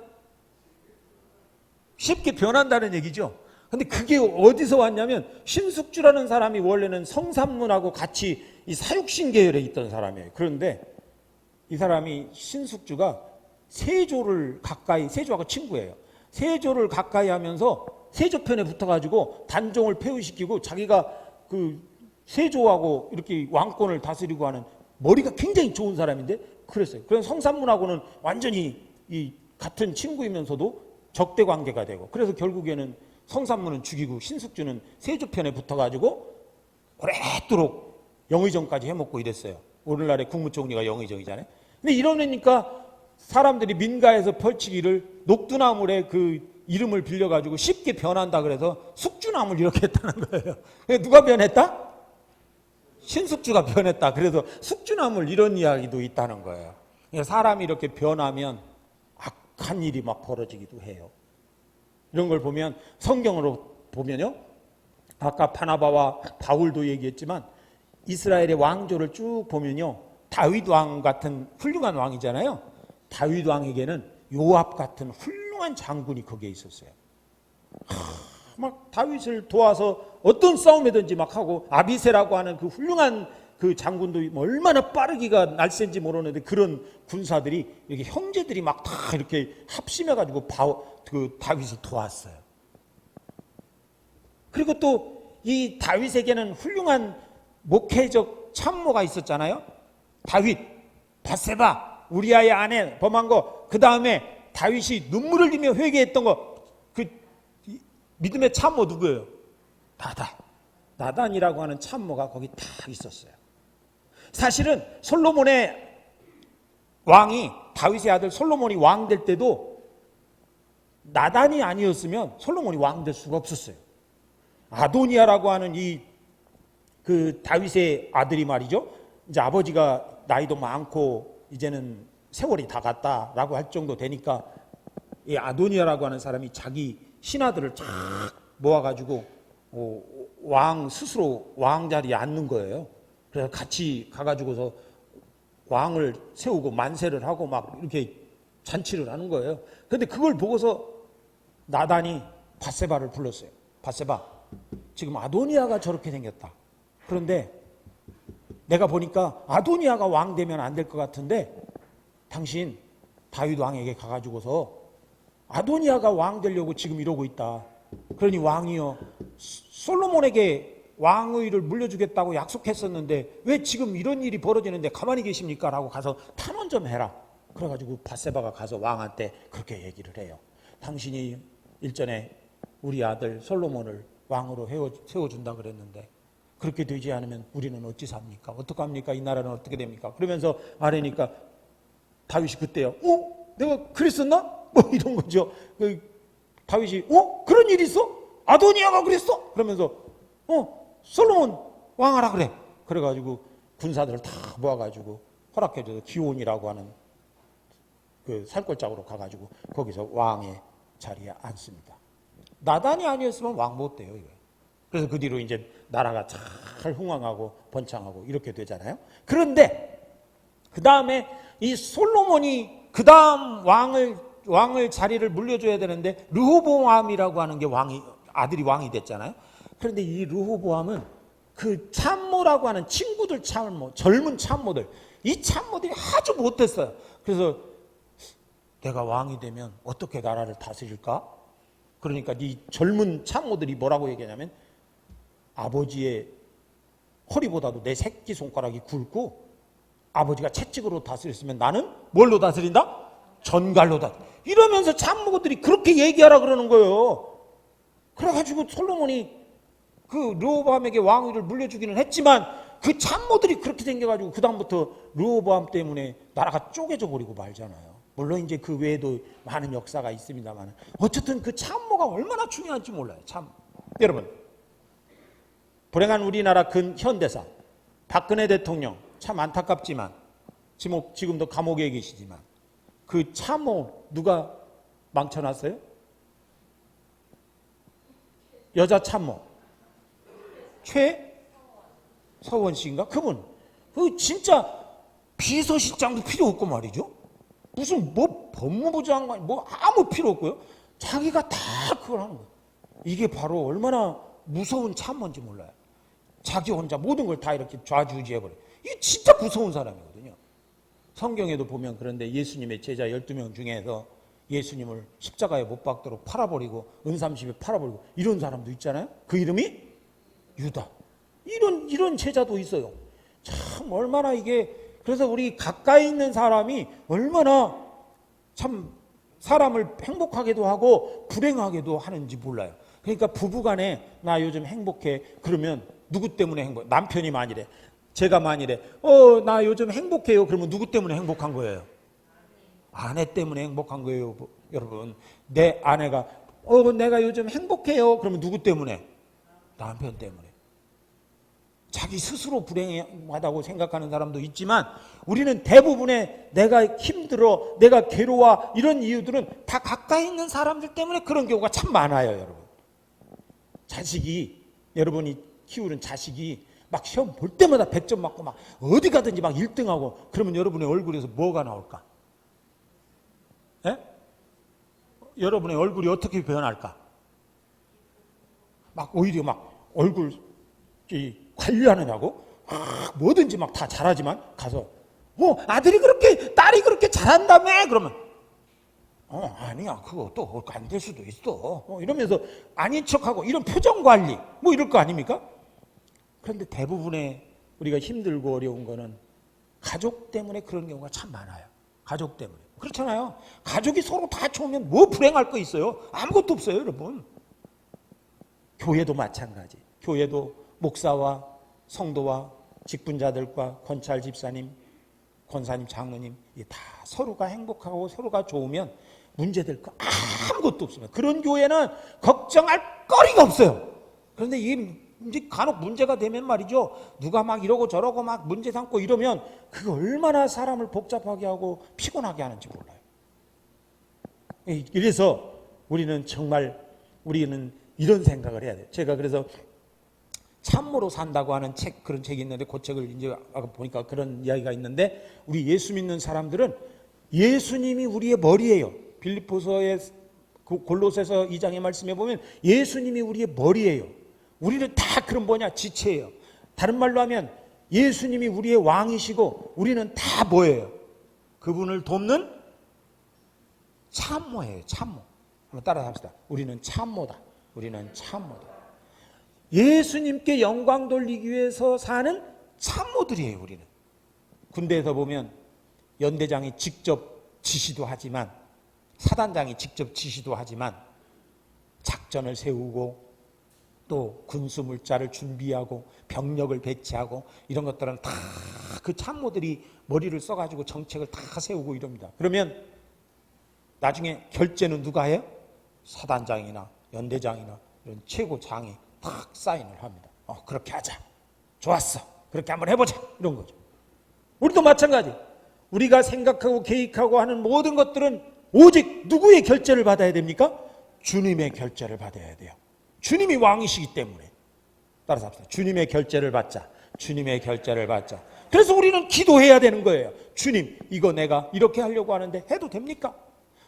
S1: 쉽게 변한다는 얘기죠. 근데 그게 어디서 왔냐면 신숙주라는 사람이 원래는 성삼문하고 같이 이 사육신 계열에 있던 사람이에요. 그런데 이 사람이 신숙주가 세조하고 친구예요. 세조를 가까이 하면서 세조 편에 붙어가지고 단종을 폐위시키고 자기가 그 세조하고 이렇게 왕권을 다스리고 하는 머리가 굉장히 좋은 사람인데 그랬어요. 그래서 성삼문하고는 완전히 이 같은 친구이면서도 적대 관계가 되고 그래서 결국에는 성삼문은 죽이고 신숙주는 세조 편에 붙어가지고 오랫도록 영의정까지 해먹고 이랬어요. 오늘날의 국무총리가 영의정이잖아요. 근데 이러니까 사람들이 민가에서 펼치기를 녹두나물의 그 이름을 빌려가지고 쉽게 변한다 그래서 숙주나물 이렇게 했다는 거예요. 누가 변했다? 신숙주가 변했다. 그래서 숙주나물 이런 이야기도 있다는 거예요. 사람이 이렇게 변하면 악한 일이 막 벌어지기도 해요. 이런 걸 보면 성경으로 보면요. 아까 바나바와 바울도 얘기했지만 이스라엘의 왕조를 쭉 보면요. 다윗 왕 같은 훌륭한 왕이잖아요. 다윗 왕에게는 요압 같은 훌륭한 장군이 거기에 있었어요. 막 다윗을 도와서 어떤 싸움이든지 막 하고 아비세라고 하는 그 훌륭한 그 장군도 얼마나 빠르기가 날쌘지 모르는데 그런 군사들이 이렇게 형제들이 막 다 이렇게 합심해가지고 그 다윗을 도왔어요. 그리고 또 이 다윗에게는 훌륭한 목회적 참모가 있었잖아요. 다윗, 밧세바, 우리아의 아내 범한 거, 그 다음에 다윗이 눈물을 흘리며 회개했던 거, 그 믿음의 참모 누구예요? 나단이라고 하는 참모가 거기 다 있었어요. 사실은 솔로몬의 왕이 다윗의 아들 솔로몬이 왕 될 때도 나단이 아니었으면 솔로몬이 왕 될 수가 없었어요. 아도니아라고 하는 그 다윗의 아들이 말이죠. 이제 아버지가 나이도 많고 이제는 세월이 다 갔다라고 할 정도 되니까 이 아도니아라고 하는 사람이 자기 신하들을 쫙 모아가지고 왕 스스로 왕 자리에 앉는 거예요. 그래서 같이 가가지고서 왕을 세우고 만세를 하고 막 이렇게 잔치를 하는 거예요. 그런데 그걸 보고서 나단이 밧세바를 불렀어요. 밧세바, 지금 아도니아가 저렇게 생겼다. 그런데 내가 보니까 아도니아가 왕 되면 안 될 것 같은데 당신 다윗 왕에게 가가지고서 아도니아가 왕 되려고 지금 이러고 있다. 그러니 왕이여 솔로몬에게 왕위를 물려주겠다고 약속했었는데 왜 지금 이런 일이 벌어지는데 가만히 계십니까? 라고 가서 탄원 좀 해라. 그래가지고 밧세바가 가서 왕한테 그렇게 얘기를 해요. 당신이 일전에 우리 아들 솔로몬을 왕으로 세워준다 그랬는데 그렇게 되지 않으면 우리는 어찌 삽니까? 어떡합니까? 이 나라는 어떻게 됩니까? 그러면서 아뢰니까 다윗이 그때요. 내가 그랬었나? 뭐 이런 거죠. 다윗이 그런 일이 있어? 아도니아가 그랬어? 그러면서 솔로몬 왕하라 그래. 그래가지고 군사들을 다 모아가지고 허락해줘서 기온이라고 하는 그 살골짜기로 가가지고 거기서 왕의 자리에 앉습니다. 나단이 아니었으면 왕 못 돼요. 이거. 그래서 그 뒤로 이제 나라가 잘 흥왕하고 번창하고 이렇게 되잖아요. 그런데 그 다음에 이 솔로몬이 그 다음 왕을 자리를 물려줘야 되는데 르호보암이라고 하는 게 아들이 왕이 됐잖아요. 그런데 이 르호보암은 그 참모라고 하는 친구들 참모, 젊은 참모들, 이 참모들이 아주 못했어요. 그래서 내가 왕이 되면 어떻게 나라를 다스릴까? 그러니까 이 젊은 참모들이 뭐라고 얘기하냐면 아버지의 허리보다도 내 새끼손가락이 굵고 아버지가 채찍으로 다스렸으면 나는 뭘로 다스린다? 전갈로 다스린다. 이러면서 참모들이 그렇게 얘기하라 그러는 거예요. 그래가지고 솔로몬이 그 르호보암에게 왕위를 물려주기는 했지만 그 참모들이 그렇게 생겨가지고 그 다음부터 르호보암 때문에 나라가 쪼개져 버리고 말잖아요. 물론 이제 그 외에도 많은 역사가 있습니다만 어쨌든 그 참모가 얼마나 중요한지 몰라요. 참 여러분 불행한 우리나라 현대사 박근혜 대통령 참 안타깝지만 지금도 감옥에 계시지만 그 참모 누가 망쳐놨어요? 여자 참모 최서원 씨인가? 그분 진짜 비서실장도 필요 없고 말이죠. 무슨 뭐 법무부 장관 뭐 아무 필요 없고요. 자기가 다 그걸 하는 거예요. 이게 바로 얼마나 무서운 참모인지 몰라요. 자기 혼자 모든 걸 다 이렇게 좌지우지해버려요. 이게 진짜 무서운 사람이거든요. 성경에도 보면 그런데 예수님의 제자 12명 중에서 예수님을 십자가에 못 박도록 팔아버리고 은삼십에 팔아버리고 이런 사람도 있잖아요. 그 이름이 유다. 이런 제자도 있어요. 참 얼마나 이게 그래서 우리 가까이 있는 사람이 얼마나 참 사람을 행복하게도 하고 불행하게도 하는지 몰라요. 그러니까 부부간에 나 요즘 행복해 그러면 누구 때문에 행복해? 남편이 만일에 제가 만일에 나 요즘 행복해요 그러면 누구 때문에 행복한 거예요? 아내 때문에 행복한 거예요. 여러분 내 아내가 내가 요즘 행복해요 그러면 누구 때문에? 남편 때문에. 자기 스스로 불행하다고 생각하는 사람도 있지만 우리는 대부분의 내가 힘들어 내가 괴로워 이런 이유들은 다 가까이 있는 사람들 때문에 그런 경우가 참 많아요. 여러분 여러분이 키우는 자식이 막 시험 볼 때마다 100점 맞고 막 어디 가든지 막 1등하고 그러면 여러분의 얼굴에서 뭐가 나올까? 예? 여러분의 얼굴이 어떻게 변할까? 막 오히려 막 얼굴 관리하느냐고 뭐든지 막 다 잘하지만 가서 아들이 그렇게 딸이 그렇게 잘한다며 그러면 아니야 그거 또 안 될 수도 있어 이러면서 아닌 척하고 이런 표정 관리 뭐 이럴 거 아닙니까? 그런데 대부분의 우리가 힘들고 어려운 거는 가족 때문에 그런 경우가 참 많아요. 가족 때문에 그렇잖아요. 가족이 서로 다 좋으면 뭐 불행할 거 있어요? 아무것도 없어요. 여러분 교회도 마찬가지. 교회도 목사와 성도와 직분자들과 권찰 집사님, 권사님, 장로님 다 서로가 행복하고 서로가 좋으면 문제될 거 아무것도 없습니다. 그런 교회는 걱정할 거리가 없어요. 그런데 이제 간혹 문제가 되면 말이죠. 누가 막 이러고 저러고 막 문제 삼고 이러면 그게 얼마나 사람을 복잡하게 하고 피곤하게 하는지 몰라요. 그래서 우리는 이런 생각을 해야 돼요. 제가 그래서 참모로 산다고 하는 그런 책이 있는데 그 책을 이제 아까 보니까 그런 이야기가 있는데 우리 예수 믿는 사람들은 예수님이 우리의 머리예요. 빌립보서의 골로새서 2장의 말씀에 보면 예수님이 우리의 머리예요. 우리는 다 그런 지체예요. 다른 말로 하면 예수님이 우리의 왕이시고 우리는 다 뭐예요? 그분을 돕는 참모예요. 참모. 한번 따라 합시다. 우리는 참모다. 우리는 참모들. 예수님께 영광 돌리기 위해서 사는 참모들이에요. 우리는. 군대에서 보면 연대장이 직접 지시도 하지만, 사단장이 직접 지시도 하지만 작전을 세우고 또 군수물자를 준비하고 병력을 배치하고 이런 것들은 다 그 참모들이 머리를 써가지고 정책을 다 세우고 이럽니다. 그러면 나중에 결재는 누가 해요? 사단장이나 연대장이나 이런 최고장이 딱 사인을 합니다. 그렇게 하자. 좋았어. 그렇게 한번 해보자. 이런 거죠. 우리도 마찬가지. 우리가 생각하고 계획하고 하는 모든 것들은 오직 누구의 결재를 받아야 됩니까? 주님의 결재를 받아야 돼요. 주님이 왕이시기 때문에. 따라서 합시다. 주님의 결재를 받자. 주님의 결재를 받자. 그래서 우리는 기도해야 되는 거예요. 주님, 이거 내가 이렇게 하려고 하는데 해도 됩니까?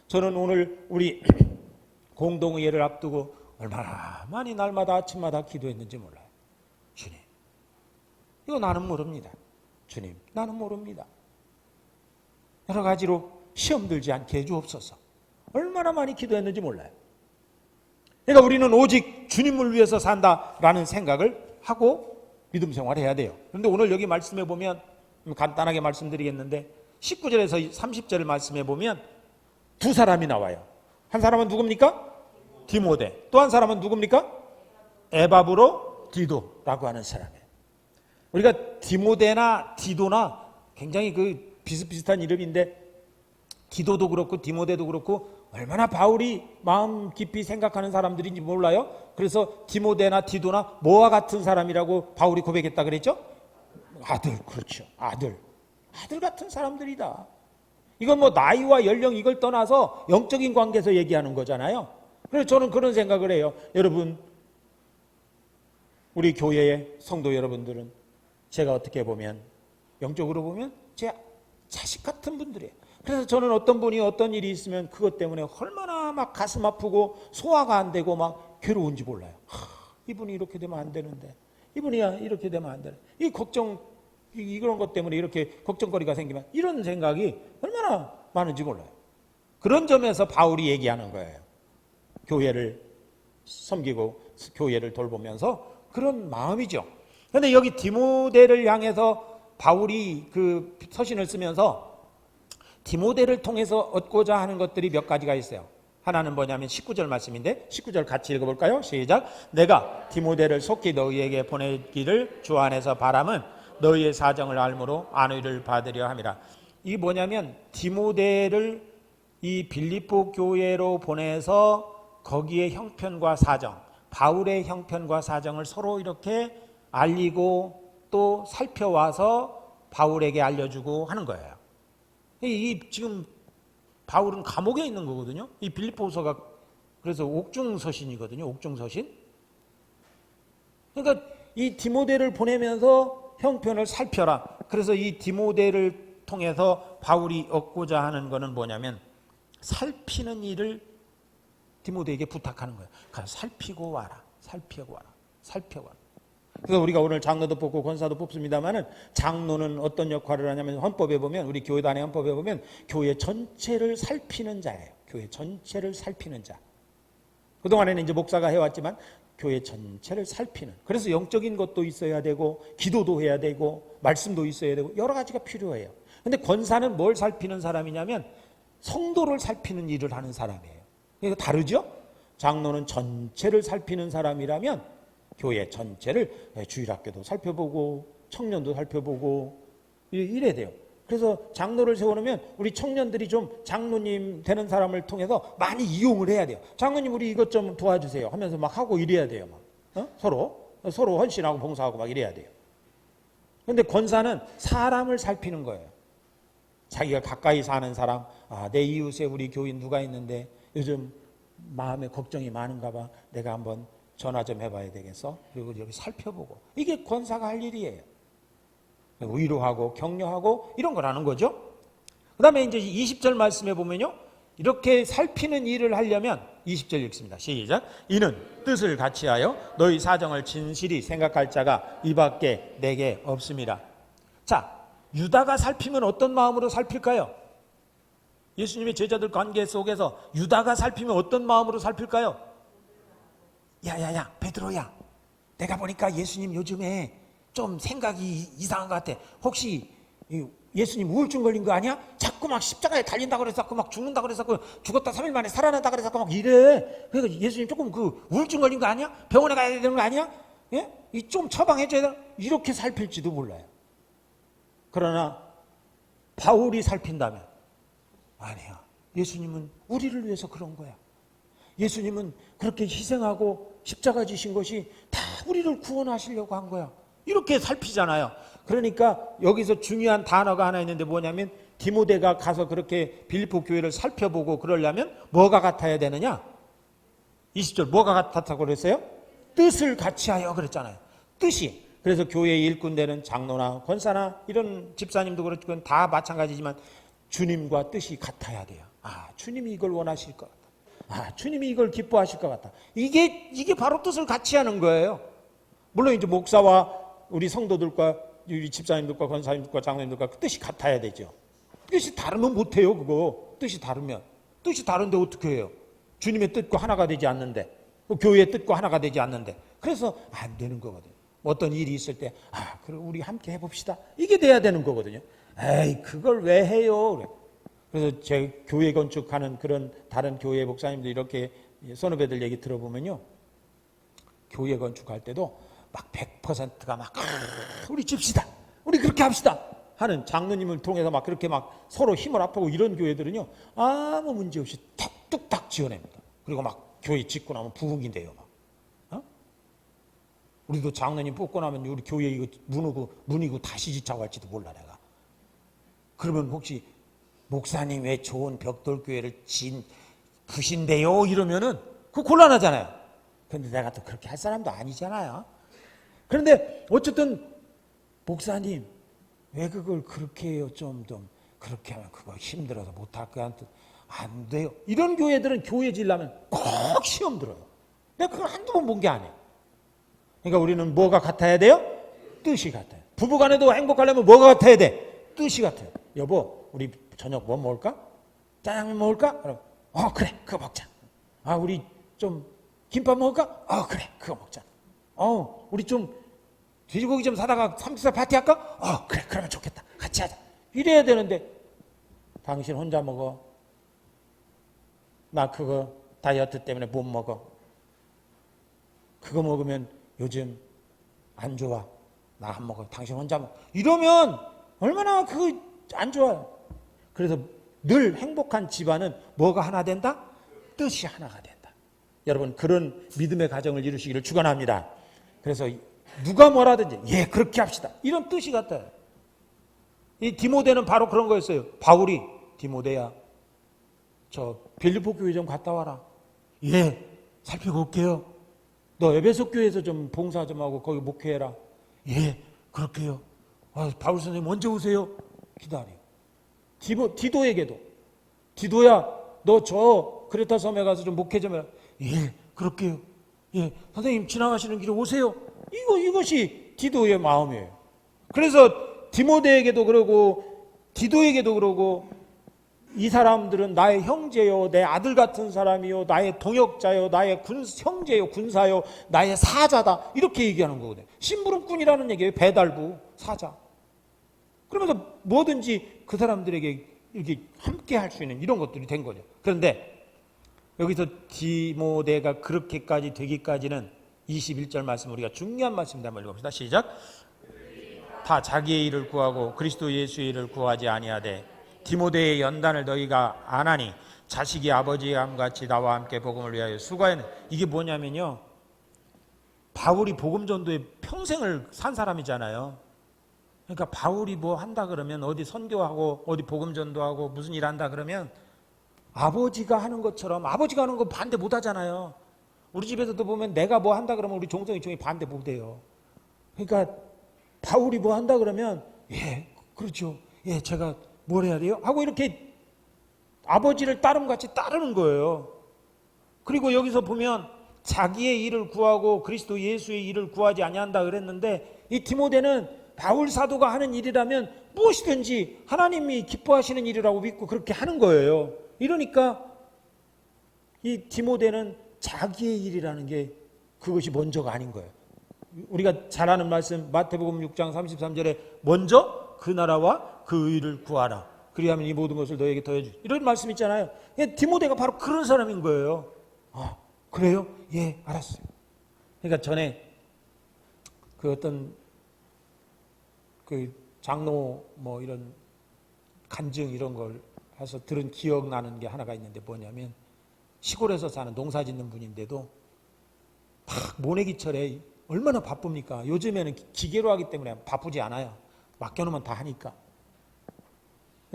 S1: 저는 오늘 우리 공동의회를 앞두고 얼마나 많이 날마다 아침마다 기도했는지 몰라요. 주님, 이거 나는 모릅니다. 주님, 나는 모릅니다. 여러 가지로 시험 들지 않게 해주옵소서. 얼마나 많이 기도했는지 몰라요. 그러니까 우리는 오직 주님을 위해서 산다라는 생각을 하고 믿음 생활해야 돼요. 그런데 오늘 여기 말씀해 보면 간단하게 말씀드리겠는데 19절에서 30절 말씀해 보면 두 사람이 나와요. 한 사람은 누굽니까? 디모데. 또 한 사람은 누굽니까? 에바브로 디도라고 하는 사람이에요. 우리가 디모데나 디도나 굉장히 그 비슷비슷한 이름인데 디도도 그렇고 디모데도 그렇고 얼마나 바울이 마음 깊이 생각하는 사람들인지 몰라요. 그래서 디모데나 디도나 뭐와 같은 사람이라고 바울이 고백했다 그랬죠? 아들, 그렇죠. 아들 같은 사람들이다. 이건 뭐 나이와 연령 이걸 떠나서 영적인 관계에서 얘기하는 거잖아요. 그래서 저는 그런 생각을 해요. 여러분, 우리 교회의 성도 여러분들은 제가 어떻게 보면 영적으로 보면 제 자식 같은 분들이에요. 그래서 저는 어떤 분이 어떤 일이 있으면 그것 때문에 얼마나 막 가슴 아프고 소화가 안 되고 막 괴로운지 몰라요. 이분이 이렇게 되면 안 되는데, 이분이 이렇게 되면 안 되는데, 이 걱정, 이런 것 때문에 이렇게 걱정거리가 생기면 이런 생각이 얼마나 많은지 몰라요. 그런 점에서 바울이 얘기하는 거예요. 교회를 섬기고 교회를 돌보면서 그런 마음이죠. 그런데 여기 디모데를 향해서 바울이 그 서신을 쓰면서 디모데를 통해서 얻고자 하는 것들이 몇 가지가 있어요. 하나는 뭐냐면 19절 말씀인데 19절 같이 읽어볼까요? 시작. 내가 디모데를 속히 너희에게 보내기를 주 안에서 바람은 너희의 사정을 알므로 안위를 받으려 함이라. 이게 뭐냐면 디모데를 이 빌립보 교회로 보내서 거기에 형편과 사정, 바울의 형편과 사정을 서로 이렇게 알리고 또 살펴와서 바울에게 알려주고 하는 거예요. 이 지금 바울은 감옥에 있는 거거든요. 이 빌립보서가 그래서 옥중서신이거든요. 옥중서신. 그러니까 이 디모데를 보내면서 형편을 살펴라. 그래서 이 디모데를 통해서 바울이 얻고자 하는 거는 뭐냐면 살피는 일을 디모데에게 부탁하는 거예요. 가서 살피고 와라. 살피고 와라. 살펴와라. 그래서 우리가 오늘 장로도 뽑고 권사도 뽑습니다만은 장로는 어떤 역할을 하냐면 헌법에 보면 우리 교회단의 헌법에 보면 교회 전체를 살피는 자예요. 교회 전체를 살피는 자. 그동안에는 이제 목사가 해왔지만 교회 전체를 살피는. 그래서 영적인 것도 있어야 되고 기도도 해야 되고 말씀도 있어야 되고 여러 가지가 필요해요. 근데 권사는 뭘 살피는 사람이냐면 성도를 살피는 일을 하는 사람이에요. 이거 다르죠? 장로는 전체를 살피는 사람이라면 교회 전체를 주일학교도 살펴보고 청년도 살펴보고 이래야 돼요. 그래서 장로를 세워놓으면 우리 청년들이 좀 장로님 되는 사람을 통해서 많이 이용을 해야 돼요. 장로님 우리 이것 좀 도와주세요 하면서 막 하고 이래야 돼요. 막. 서로 헌신하고 봉사하고 막 이래야 돼요. 그런데 권사는 사람을 살피는 거예요. 자기가 가까이 사는 사람, 내 이웃에 우리 교인 누가 있는데 요즘 마음에 걱정이 많은가 봐. 내가 한번 전화 좀 해봐야 되겠어? 그리고 여기 살펴보고. 이게 권사가 할 일이에요. 위로하고 격려하고 이런 걸 하는 거죠. 그 다음에 이제 20절 말씀해 보면요. 이렇게 살피는 일을 하려면 20절 읽습니다. 시작. 이는 뜻을 같이하여 너희 사정을 진실히 생각할 자가 이밖에 내게 없습니다. 자, 유다가 살피면 어떤 마음으로 살필까요? 예수님의 제자들 관계 속에서 유다가 살피면 어떤 마음으로 살필까요? 야야야 베드로야, 내가 보니까 예수님 요즘에 좀 생각이 이상한 것 같아. 혹시 예수님 우울증 걸린 거 아니야? 자꾸 막 십자가에 달린다고 그래서 막 죽는다고 그래서 죽었다 3일 만에 살아난다 그래서 막 이래. 그러니까 예수님 조금 그 우울증 걸린 거 아니야? 병원에 가야 되는 거 아니야? 예? 이 좀 처방해줘야 돼. 이렇게 살필지도 몰라요. 그러나 바울이 살핀다면 아니야. 예수님은 우리를 위해서 그런 거야. 예수님은 그렇게 희생하고 십자가 지신 것이 다 우리를 구원하시려고 한 거야. 이렇게 살피잖아요. 그러니까 여기서 중요한 단어가 하나 있는데 뭐냐면 디모데가 가서 그렇게 빌립보 교회를 살펴보고 그러려면 뭐가 같아야 되느냐? 20절 뭐가 같았다고 그랬어요? 뜻을 같이 하여 그랬잖아요. 뜻이. 그래서 교회의 일꾼되는 장로나 권사나 이런 집사님도 그렇고 다 마찬가지지만 주님과 뜻이 같아야 돼요. 아, 주님이 이걸 원하실 것 같다. 아, 주님이 이걸 기뻐하실 것 같다. 이게 바로 뜻을 같이 하는 거예요. 물론 이제 목사와 우리 성도들과 우리 집사님들과 권사님들과 장로님들과 그 뜻이 같아야 되죠. 뜻이 다르면 못해요. 그거 뜻이 다르면. 뜻이 다른데 어떻게 해요? 주님의 뜻과 하나가 되지 않는데, 교회의 뜻과 하나가 되지 않는데, 그래서 안 되는 거거든요. 어떤 일이 있을 때 그럼 우리 함께 해봅시다, 이게 돼야 되는 거거든요. 에이, 그걸 왜 해요? 그래서 제 교회 건축하는 그런 다른 교회 목사님들 이렇게 선후배들 얘기 들어보면요, 교회 건축할 때도 막 100%가 막 우리 집시다, 우리 그렇게 합시다 하는 장로님을 통해서 막 그렇게 막 서로 힘을 합하고 이런 교회들은요 아무 문제 없이 뚝뚝딱 지어냅니다. 그리고 막 교회 짓고 나면 부흥이 돼요. 막. 우리도 장로님 뽑고 나면 우리 교회 이거 문이고 다시 짓자고 할지도 몰라 내가. 그러면 혹시 목사님 왜 좋은 벽돌교회를 부신대요 이러면은 그거 곤란하잖아요. 그런데 내가 또 그렇게 할 사람도 아니잖아요. 그런데 어쨌든 목사님 왜 그걸 그렇게 해요? 좀 그렇게 하면 그거 힘들어서 못할 것 같아. 안 돼요. 이런 교회들은 교회 지으려면 꼭 시험 들어요. 내가 그걸 한두 번 본 게 아니에요. 그러니까 우리는 뭐가 같아야 돼요? 뜻이 같아요. 부부간에도 행복하려면 뭐가 같아야 돼? 뜻이 같아요. 여보, 우리 저녁 뭐 먹을까? 짜장면 먹을까? 그래, 그거 먹자. 우리 좀 김밥 먹을까? 그래, 그거 먹자. 우리 좀 돼지고기 좀 사다가 삼겹살 파티 할까? 그래, 그러면 좋겠다. 같이 하자. 이래야 되는데 당신 혼자 먹어. 나 그거 다이어트 때문에 못 먹어. 그거 먹으면 요즘 안 좋아. 나 안 먹어. 당신 혼자 먹어. 이러면 얼마나 그거 안 좋아요. 그래서 늘 행복한 집안은 뭐가 하나 된다? 뜻이 하나가 된다. 여러분, 그런 믿음의 가정을 이루시기를 축원합니다. 그래서 누가 뭐라든지 그렇게 합시다, 이런 뜻이 같아요. 이 디모데는 바로 그런 거였어요. 바울이 디모데야, 저 빌립보 교회 좀 갔다 와라. 살피고 올게요. 너 에베소 교회에서 좀 봉사 좀 하고 거기 목회해라. 그럴게요. 바울 선생님 언제 오세요? 기다려. 디도에게도 디도야, 너 저 크레타 섬에 가서 좀 목회 좀 해라. 그럴게요. 선생님 지나가시는 길에 오세요. 이것이 디도의 마음이에요. 그래서 디모데에게도 그러고 디도에게도 그러고, 이 사람들은 나의 형제요, 내 아들 같은 사람이요, 나의 동역자요, 나의 형제요, 군사요, 나의 사자다, 이렇게 얘기하는 거거든요. 심부름꾼이라는 얘기예요. 배달부, 사자. 그러면서 뭐든지 그 사람들에게 이렇게 함께 할 수 있는 이런 것들이 된 거죠. 그런데 여기서 디모데가 그렇게까지 되기까지는 21절 말씀, 우리가 중요한 말씀입니다. 한번 읽어봅시다. 시작. 다 자기의 일을 구하고 그리스도 예수의 일을 구하지 아니하되 디모데의 연단을 너희가 안 하니 자식이 아버지의 암같이 나와 함께 복음을 위하여 수고하는. 이게 뭐냐면요, 바울이 복음 전도에 평생을 산 사람이잖아요. 그러니까 바울이 뭐 한다 그러면, 어디 선교하고 어디 복음 전도하고 무슨 일 한다 그러면 아버지가 하는 것처럼, 아버지가 하는 거 반대 못 하잖아요. 우리 집에서도 보면 내가 뭐 한다 그러면 우리 종성이 반대 못 해요. 그러니까 바울이 뭐 한다 그러면 그렇죠. 제가 뭘 해야 돼요? 하고 이렇게 아버지를 따름같이 따르는 거예요. 그리고 여기서 보면 자기의 일을 구하고 그리스도 예수의 일을 구하지 아니한다 그랬는데, 이 디모데는 바울 사도가 하는 일이라면 무엇이든지 하나님이 기뻐하시는 일이라고 믿고 그렇게 하는 거예요. 이러니까 이 디모데는 자기의 일이라는 게 그것이 먼저가 아닌 거예요. 우리가 잘 아는 말씀 마태복음 6장 33절에 먼저 그 나라와 그 의를 구하라. 그리하면 이 모든 것을 너에게 더해주리. 이런 말씀 있잖아요. 디모데가 바로 그런 사람인 거예요. 아, 그래요? 예, 알았어요. 그러니까 전에 그 어떤 그 장로 뭐 이런 간증 이런 걸 해서 들은 기억나는 게 하나가 있는데 뭐냐면 시골에서 사는 농사 짓는 분인데도 막 모내기철에 얼마나 바쁩니까? 요즘에는 기계로 하기 때문에 바쁘지 않아요. 맡겨놓으면 다 하니까.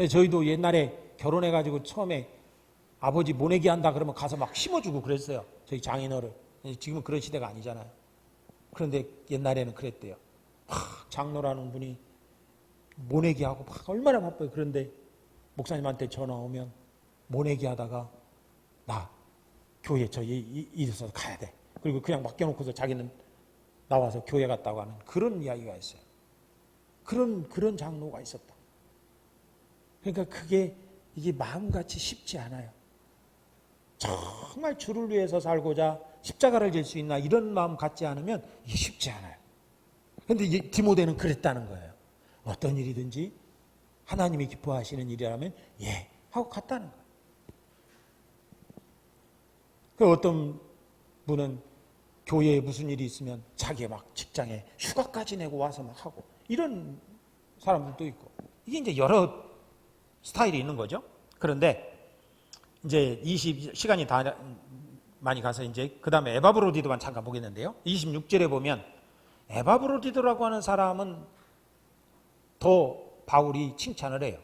S1: 저희도 옛날에 결혼해가지고 처음에 아버지 모내기 한다 그러면 가서 막 심어주고 그랬어요. 저희 장인어를. 지금은 그런 시대가 아니잖아요. 그런데 옛날에는 그랬대요. 장로라는 분이 모내기 하고 막 얼마나 바빠요. 그런데 목사님한테 전화 오면 모내기 하다가 나 교회 저 일 있어서 가야 돼. 그리고 그냥 맡겨놓고서 자기는 나와서 교회 갔다고 하는 그런 이야기가 있어요. 그런 장로가 있었다. 그러니까 이게 마음같이 쉽지 않아요. 정말 주를 위해서 살고자 십자가를 질 수 있나 이런 마음 갖지 않으면 이게 쉽지 않아요. 그런데 디모데는 그랬다는 거예요. 어떤 일이든지 하나님이 기뻐하시는 일이라면 예 하고 갔다는 거예요. 그 어떤 분은 교회에 무슨 일이 있으면 자기 막 직장에 휴가까지 내고 와서 막 하고 이런 사람들도 있고 이게 이제 여러 스타일이 있는 거죠. 그런데 이제 시간이 다 많이 가서 이제 그 다음에 에바브로디도만 잠깐 보겠는데요. 26절에 보면 에바브로디도라고 하는 사람은 더 바울이 칭찬을 해요.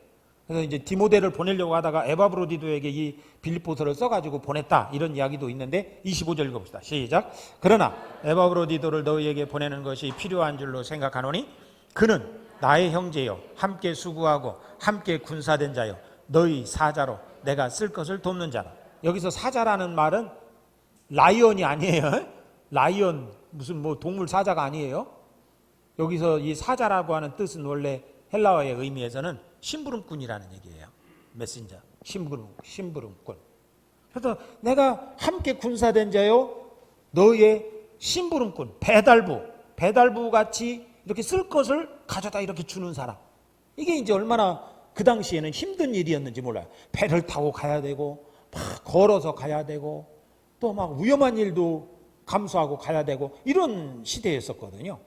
S1: 그래서 이제 디모데를 보내려고 하다가 에바브로디도에게 이 빌립보서를 써가지고 보냈다 이런 이야기도 있는데 25절 읽어봅시다. 시작. 그러나 에바브로디도를 너희에게 보내는 것이 필요한 줄로 생각하노니 그는 나의 형제요 함께 수고하고 함께 군사된 자요 너희 사자로 내가 쓸 것을 돕는 자라. 여기서 사자라는 말은 라이언이 아니에요. 라이언 무슨 뭐 동물 사자가 아니에요. 여기서 이 사자라고 하는 뜻은 원래 헬라어의 의미에서는 심부름꾼이라는 얘기예요. 메신저, 심부름꾼. 그래서 내가 함께 군사된 자요 너의 심부름꾼, 배달부 같이 이렇게 쓸 것을 가져다 이렇게 주는 사람. 이게 이제 얼마나 그 당시에는 힘든 일이었는지 몰라요. 배를 타고 가야 되고 막 걸어서 가야 되고 또 막 위험한 일도 감수하고 가야 되고 이런 시대였었거든요.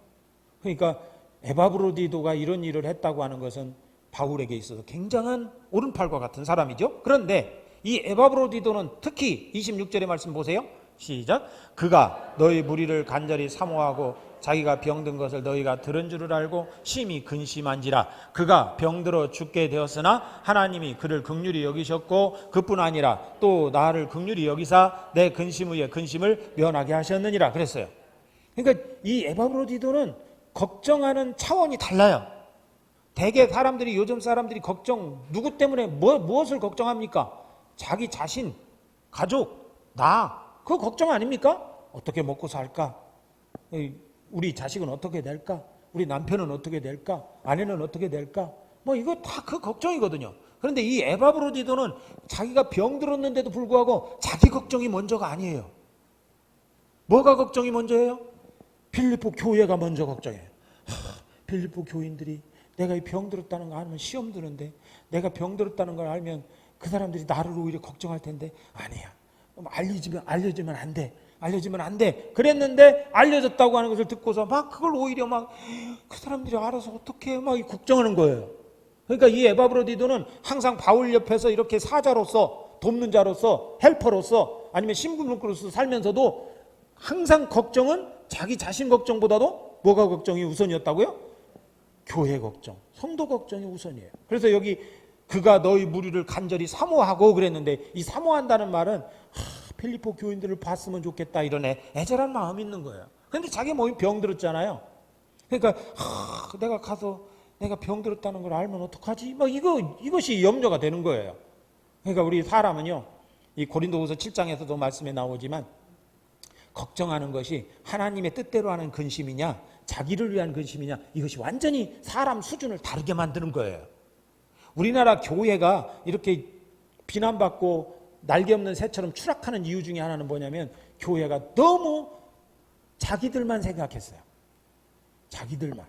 S1: 그러니까 에바브로디도가 이런 일을 했다고 하는 것은 바울에게 있어서 굉장한 오른팔과 같은 사람이죠. 그런데 이 에바브로디도는 특히 26절의 말씀 보세요. 시작. 그가 너희 무리를 간절히 사모하고 자기가 병든 것을 너희가 들은 줄을 알고 심히 근심한지라. 그가 병들어 죽게 되었으나 하나님이 그를 긍휼히 여기셨고 그뿐 아니라 또 나를 긍휼히 여기사 내 근심 위에 근심을 면하게 하셨느니라 그랬어요. 그러니까 이 에바브로디도는 걱정하는 차원이 달라요. 대개 사람들이 요즘 사람들이 걱정 누구 때문에 무엇을 걱정합니까? 자기 자신, 가족, 나 그거 걱정 아닙니까? 어떻게 먹고 살까? 우리 자식은 어떻게 될까? 우리 남편은 어떻게 될까? 아내는 어떻게 될까? 뭐 이거 다 그 걱정이거든요. 그런데 이 에바브로디도는 자기가 병들었는데도 불구하고 자기 걱정이 먼저가 아니에요. 뭐가 걱정이 먼저예요? 빌립보 교회가 먼저 걱정해요. 빌립보 교인들이 내가 이 병들었다는 거 알면 시험 드는데 내가 병들었다는 걸 알면 그 사람들이 나를 오히려 걱정할 텐데 아니야. 알려지면 안 돼. 알려지면 안 돼. 그랬는데 알려졌다고 하는 것을 듣고서 막 그걸 오히려 막 그 사람들이 알아서 어떻게 막 걱정하는 거예요. 그러니까 이 에바브로디도는 항상 바울 옆에서 이렇게 사자로서 돕는 자로서 헬퍼로서 아니면 심부름꾼으로서 살면서도 항상 걱정은 자기 자신 걱정보다도 뭐가 걱정이 우선이었다고요? 교회 걱정, 성도 걱정이 우선이에요. 그래서 여기 그가 너희 무리를 간절히 사모하고 그랬는데 이 사모한다는 말은 필리포 교인들을 봤으면 좋겠다 이런 애절한 마음이 있는 거예요. 그런데 자기 몸이 병들었잖아요. 그러니까 내가 가서 내가 병들었다는 걸 알면 어떡하지? 막 이것이 염려가 되는 거예요. 그러니까 우리 사람은요, 이 고린도후서 7장에서도 말씀에 나오지만 걱정하는 것이 하나님의 뜻대로 하는 근심이냐 자기를 위한 근심이냐 이것이 완전히 사람 수준을 다르게 만드는 거예요. 우리나라 교회가 이렇게 비난받고 날개 없는 새처럼 추락하는 이유 중에 하나는 뭐냐면 교회가 너무 자기들만 생각했어요. 자기들만.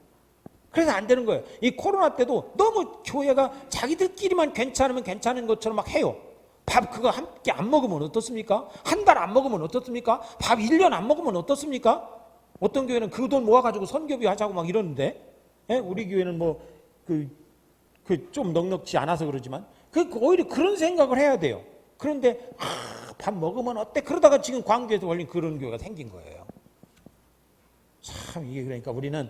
S1: 그래서 안 되는 거예요. 이 코로나 때도 너무 교회가 자기들끼리만 괜찮으면 괜찮은 것처럼 막 해요. 밥 그거 함께 안 먹으면 어떻습니까? 한 달 안 먹으면 어떻습니까? 밥 1년 안 먹으면 어떻습니까? 어떤 교회는 그 돈 모아가지고 선교비 하자고 막 이러는데, 예? 우리 교회는 뭐 좀 넉넉지 않아서 그러지만 오히려 그런 생각을 해야 돼요. 그런데 밥 먹으면 어때? 그러다가 지금 광주에서 원래 그런 교회가 생긴 거예요. 참 이게 그러니까 우리는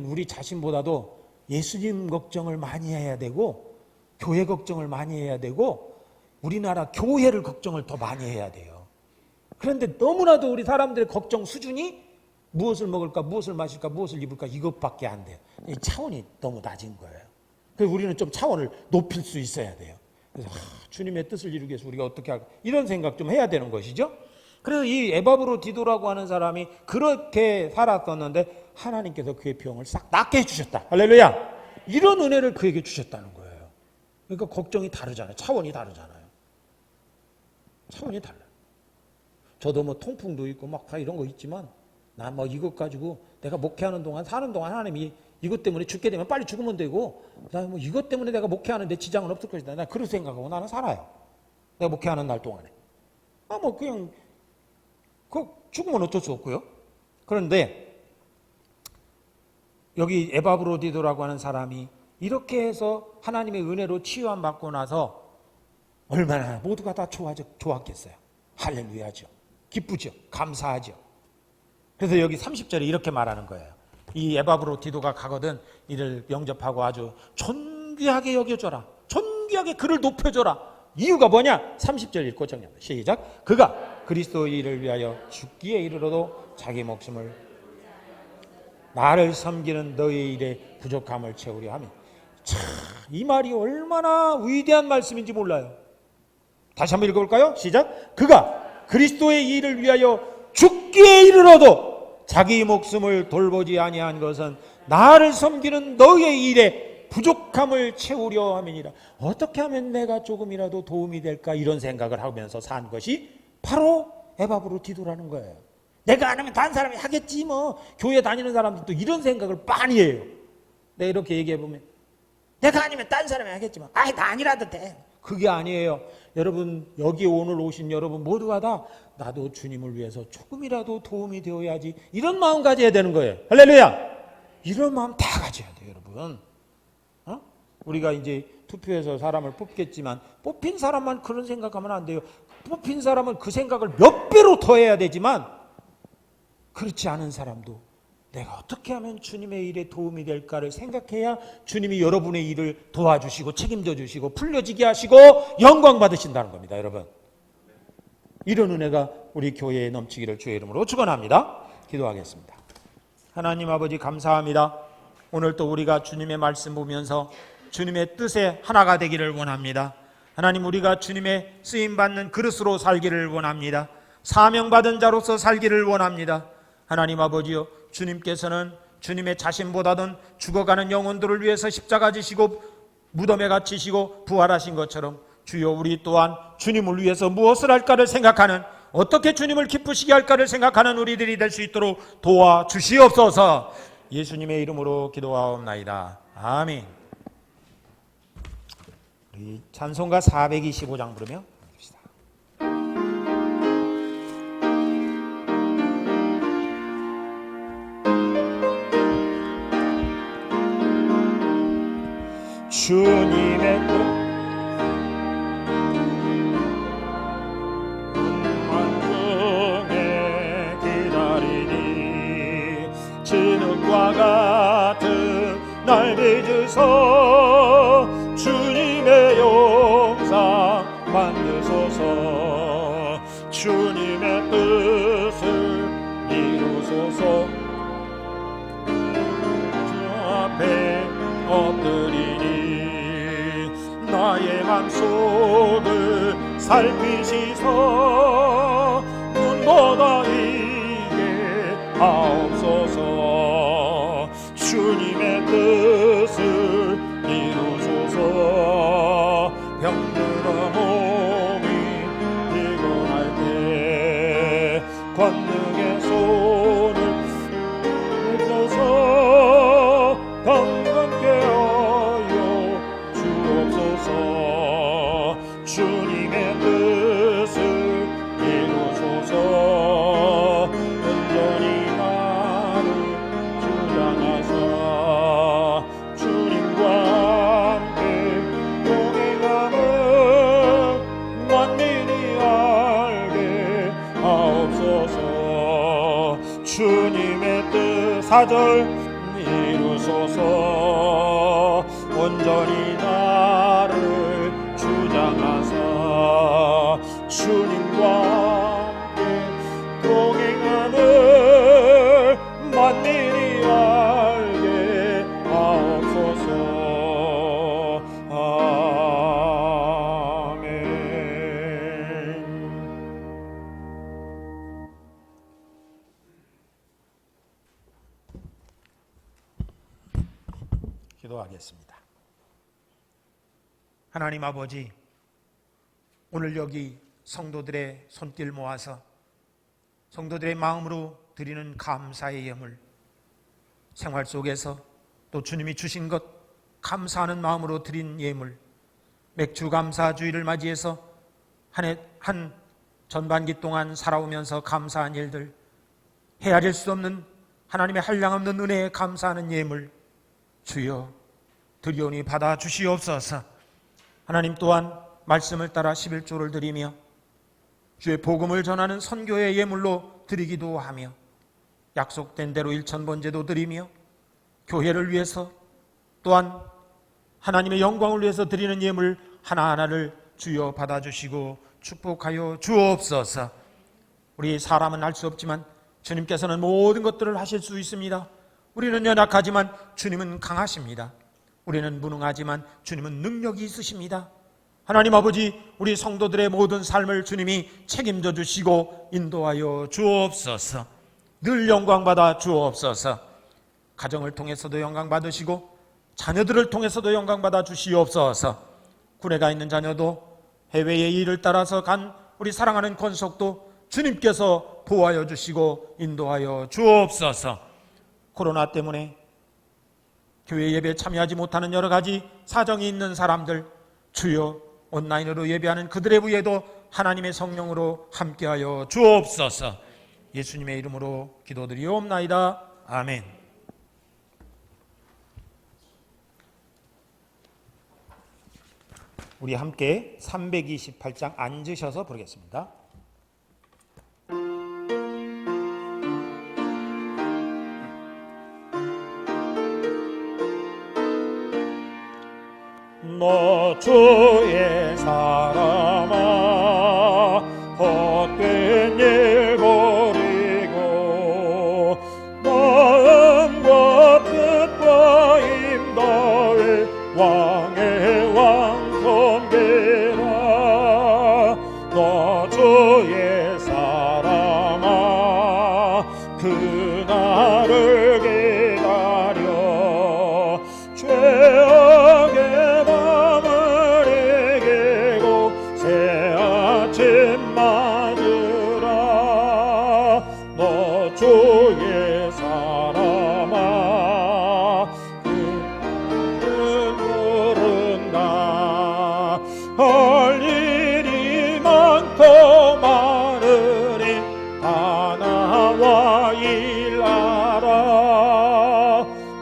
S1: 우리 자신보다도 예수님 걱정을 많이 해야 되고 교회 걱정을 많이 해야 되고 우리나라 교회를 걱정을 더 많이 해야 돼요. 그런데 너무나도 우리 사람들의 걱정 수준이 무엇을 먹을까, 무엇을 마실까, 무엇을 입을까 이것밖에 안 돼요. 이 차원이 너무 낮은 거예요. 그래서 우리는 좀 차원을 높일 수 있어야 돼요. 그래서 주님의 뜻을 이루기 위해서 우리가 어떻게 할까 이런 생각 좀 해야 되는 것이죠. 그래서 이 에바브로디도라고 하는 사람이 그렇게 살았었는데 하나님께서 그의 병을 싹 낫게 해주셨다. 할렐루야. 이런 은혜를 그에게 주셨다는 거예요. 그러니까 걱정이 다르잖아요. 차원이 다르잖아요. 차원이 달라요. 저도 뭐 통풍도 있고 막 다 이런 거 있지만 나 뭐 이것 가지고 내가 목회하는 동안 사는 동안 하나님이 이것 때문에 죽게 되면 빨리 죽으면 되고 그다음에 뭐 이것 때문에 내가 목회하는데 지장은 없을 것이다. 나 그런 생각하고 나는 살아요. 내가 목회하는 날 동안에. 뭐 그냥 죽으면 어쩔 수 없고요. 그런데 여기 에바브로디도라고 하는 사람이 이렇게 해서 하나님의 은혜로 치유함 받고 나서 얼마나 모두가 다 좋았겠어요. 할렐루야죠. 기쁘죠. 감사하죠. 그래서 여기 30절에 이렇게 말하는 거예요. 이 에바브로디도가 가거든 이를 영접하고 아주 존귀하게 여겨줘라. 존귀하게 그를 높여줘라. 이유가 뭐냐? 30절 읽고 정리합니다. 시작. 그가 그리스도의 일을 위하여 죽기에 이르러도 자기 목숨을 나를 섬기는 너의 일에 부족함을 채우려 하며. 참, 이 말이 얼마나 위대한 말씀인지 몰라요. 다시 한번 읽어볼까요? 시작. 그가 그리스도의 일을 위하여 죽기에 이르러도 자기 목숨을 돌보지 아니한 것은 나를 섬기는 너의 일에 부족함을 채우려 함이니라. 어떻게 하면 내가 조금이라도 도움이 될까 이런 생각을 하면서 산 것이 바로 에바브로디도라는 거예요. 내가 안 하면 다른 사람이 하겠지 뭐. 교회 다니는 사람들도 이런 생각을 많이 해요. 내가 이렇게 얘기해보면 내가 아니면 다른 사람이 하겠지만 나 아니라도 돼. 그게 아니에요. 여러분 여기 오늘 오신 여러분 모두가 다 나도 주님을 위해서 조금이라도 도움이 되어야지 이런 마음 가져야 되는 거예요. 할렐루야. 이런 마음 다 가져야 돼요 여러분. 우리가 이제 투표해서 사람을 뽑겠지만 뽑힌 사람만 그런 생각하면 안 돼요. 뽑힌 사람은 그 생각을 몇 배로 더 해야 되지만 그렇지 않은 사람도 내가 어떻게 하면 주님의 일에 도움이 될까를 생각해야 주님이 여러분의 일을 도와주시고 책임져 주시고 풀려지게 하시고 영광 받으신다는 겁니다. 여러분 이런 은혜가 우리 교회에 넘치기를 주의 이름으로 축원합니다. 기도하겠습니다. 하나님 아버지 감사합니다. 오늘 또 우리가 주님의 말씀 보면서 주님의 뜻에 하나가 되기를 원합니다. 하나님 우리가 주님의 쓰임받는 그릇으로 살기를 원합니다. 사명받은 자로서 살기를 원합니다. 하나님 아버지요 주님께서는 주님의 자신보다는 죽어가는 영혼들을 위해서 십자가 지시고 무덤에 갇히시고 부활하신 것처럼 주여 우리 또한 주님을 위해서 무엇을 할까를 생각하는 어떻게 주님을 기쁘시게 할까를 생각하는 우리들이 될 수 있도록 도와주시옵소서. 예수님의 이름으로 기도하옵나이다. 아멘. 우리 찬송가 425장 부르며 합시다.
S2: 주님의 뜻 만중에 기다리니 진흙과 같은 날 빚으소 주님의 영상 만드소서 주님의 뜻을 이루소서 주 앞에 엎드리니 나의 맘속을 살피시소 눈보다 이게 하옵소서 주님의 뜻을 이루소서 병들어 몸이 피곤할 때 권능의 손
S1: 4절
S2: 이루소서 온전히 나를 주장하사 주님과 함께 동행하는 만민이 알게 하옵소서. 아멘.
S1: 기도하겠습니다. 하나님 아버지, 오늘 여기 성도들의 손길 모아서 성도들의 마음으로 드리는 감사의 예물, 생활 속에서 또 주님이 주신 것 감사하는 마음으로 드린 예물, 맥주 감사 주일을 맞이해서 한 전반기 동안 살아오면서 감사한 일들, 헤아릴 수 없는 하나님의 한량없는 은혜에 감사하는 예물, 주여 드리오니 받아 주시옵소서. 하나님 또한 말씀을 따라 11조를 드리며 주의 복음을 전하는 선교의 예물로 드리기도 하며 약속된 대로 1000번제도 드리며 교회를 위해서 또한 하나님의 영광을 위해서 드리는 예물 하나하나를 주여 받아주시고 축복하여 주옵소서. 우리 사람은 알 수 없지만 주님께서는 모든 것들을 하실 수 있습니다. 우리는 연약하지만 주님은 강하십니다. 우리는 무능하지만 주님은 능력이 있으십니다. 하나님 아버지, 우리 성도들의 모든 삶을 주님이 책임져 주시고 인도하여 주옵소서. 늘 영광받아 주옵소서. 가정을 통해서도 영광받으시고 자녀들을 통해서도 영광받아 주시옵소서. 군에 가 있는 자녀도 해외의 일을 따라서 간 우리 사랑하는 권속도 주님께서 보호하여 주시고 인도하여 주옵소서. 코로나 때문에 교회 예배에 참여하지 못하는 여러 가지 사정이 있는 사람들, 주여 온라인으로 예배하는 그들의 위에도 하나님의 성령으로 함께하여 주옵소서. 예수님의 이름으로 기도드리옵나이다. 아멘. 우리 함께 328장 앉으셔서 부르겠습니다.
S2: 너 주의 사람아 헛된 일 버리고 마음과 뜻과 힘 다해 왕의 왕 섬기라. 너 주의 사람아 그날을 기다려 죄악의 맞으라. 너 주의 사람아 그는 모른다. 할 일이 많고 많으니 다 나와 일하라.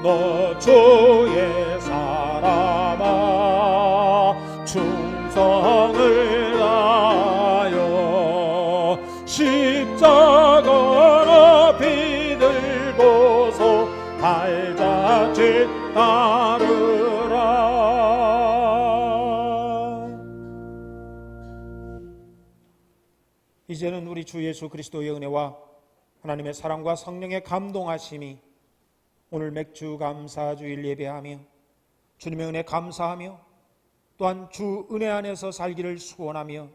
S2: 너 주의 사람아 충성을 십자가나 비들고서 발자취 따르라.
S1: 이제는 우리 주 예수 그리스도의 은혜와 하나님의 사랑과 성령의 감동하심이 오늘 맥주 감사주일 예배하며 주님의 은혜 감사하며 또한 주 은혜 안에서 살기를 소원하며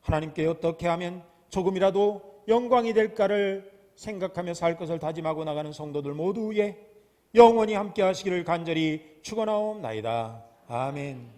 S1: 하나님께 어떻게 하면 조금이라도 영광이 될까를 생각하며 살 것을 다짐하고 나가는 성도들 모두에 영원히 함께 하시기를 간절히 축원하옵나이다. 아멘.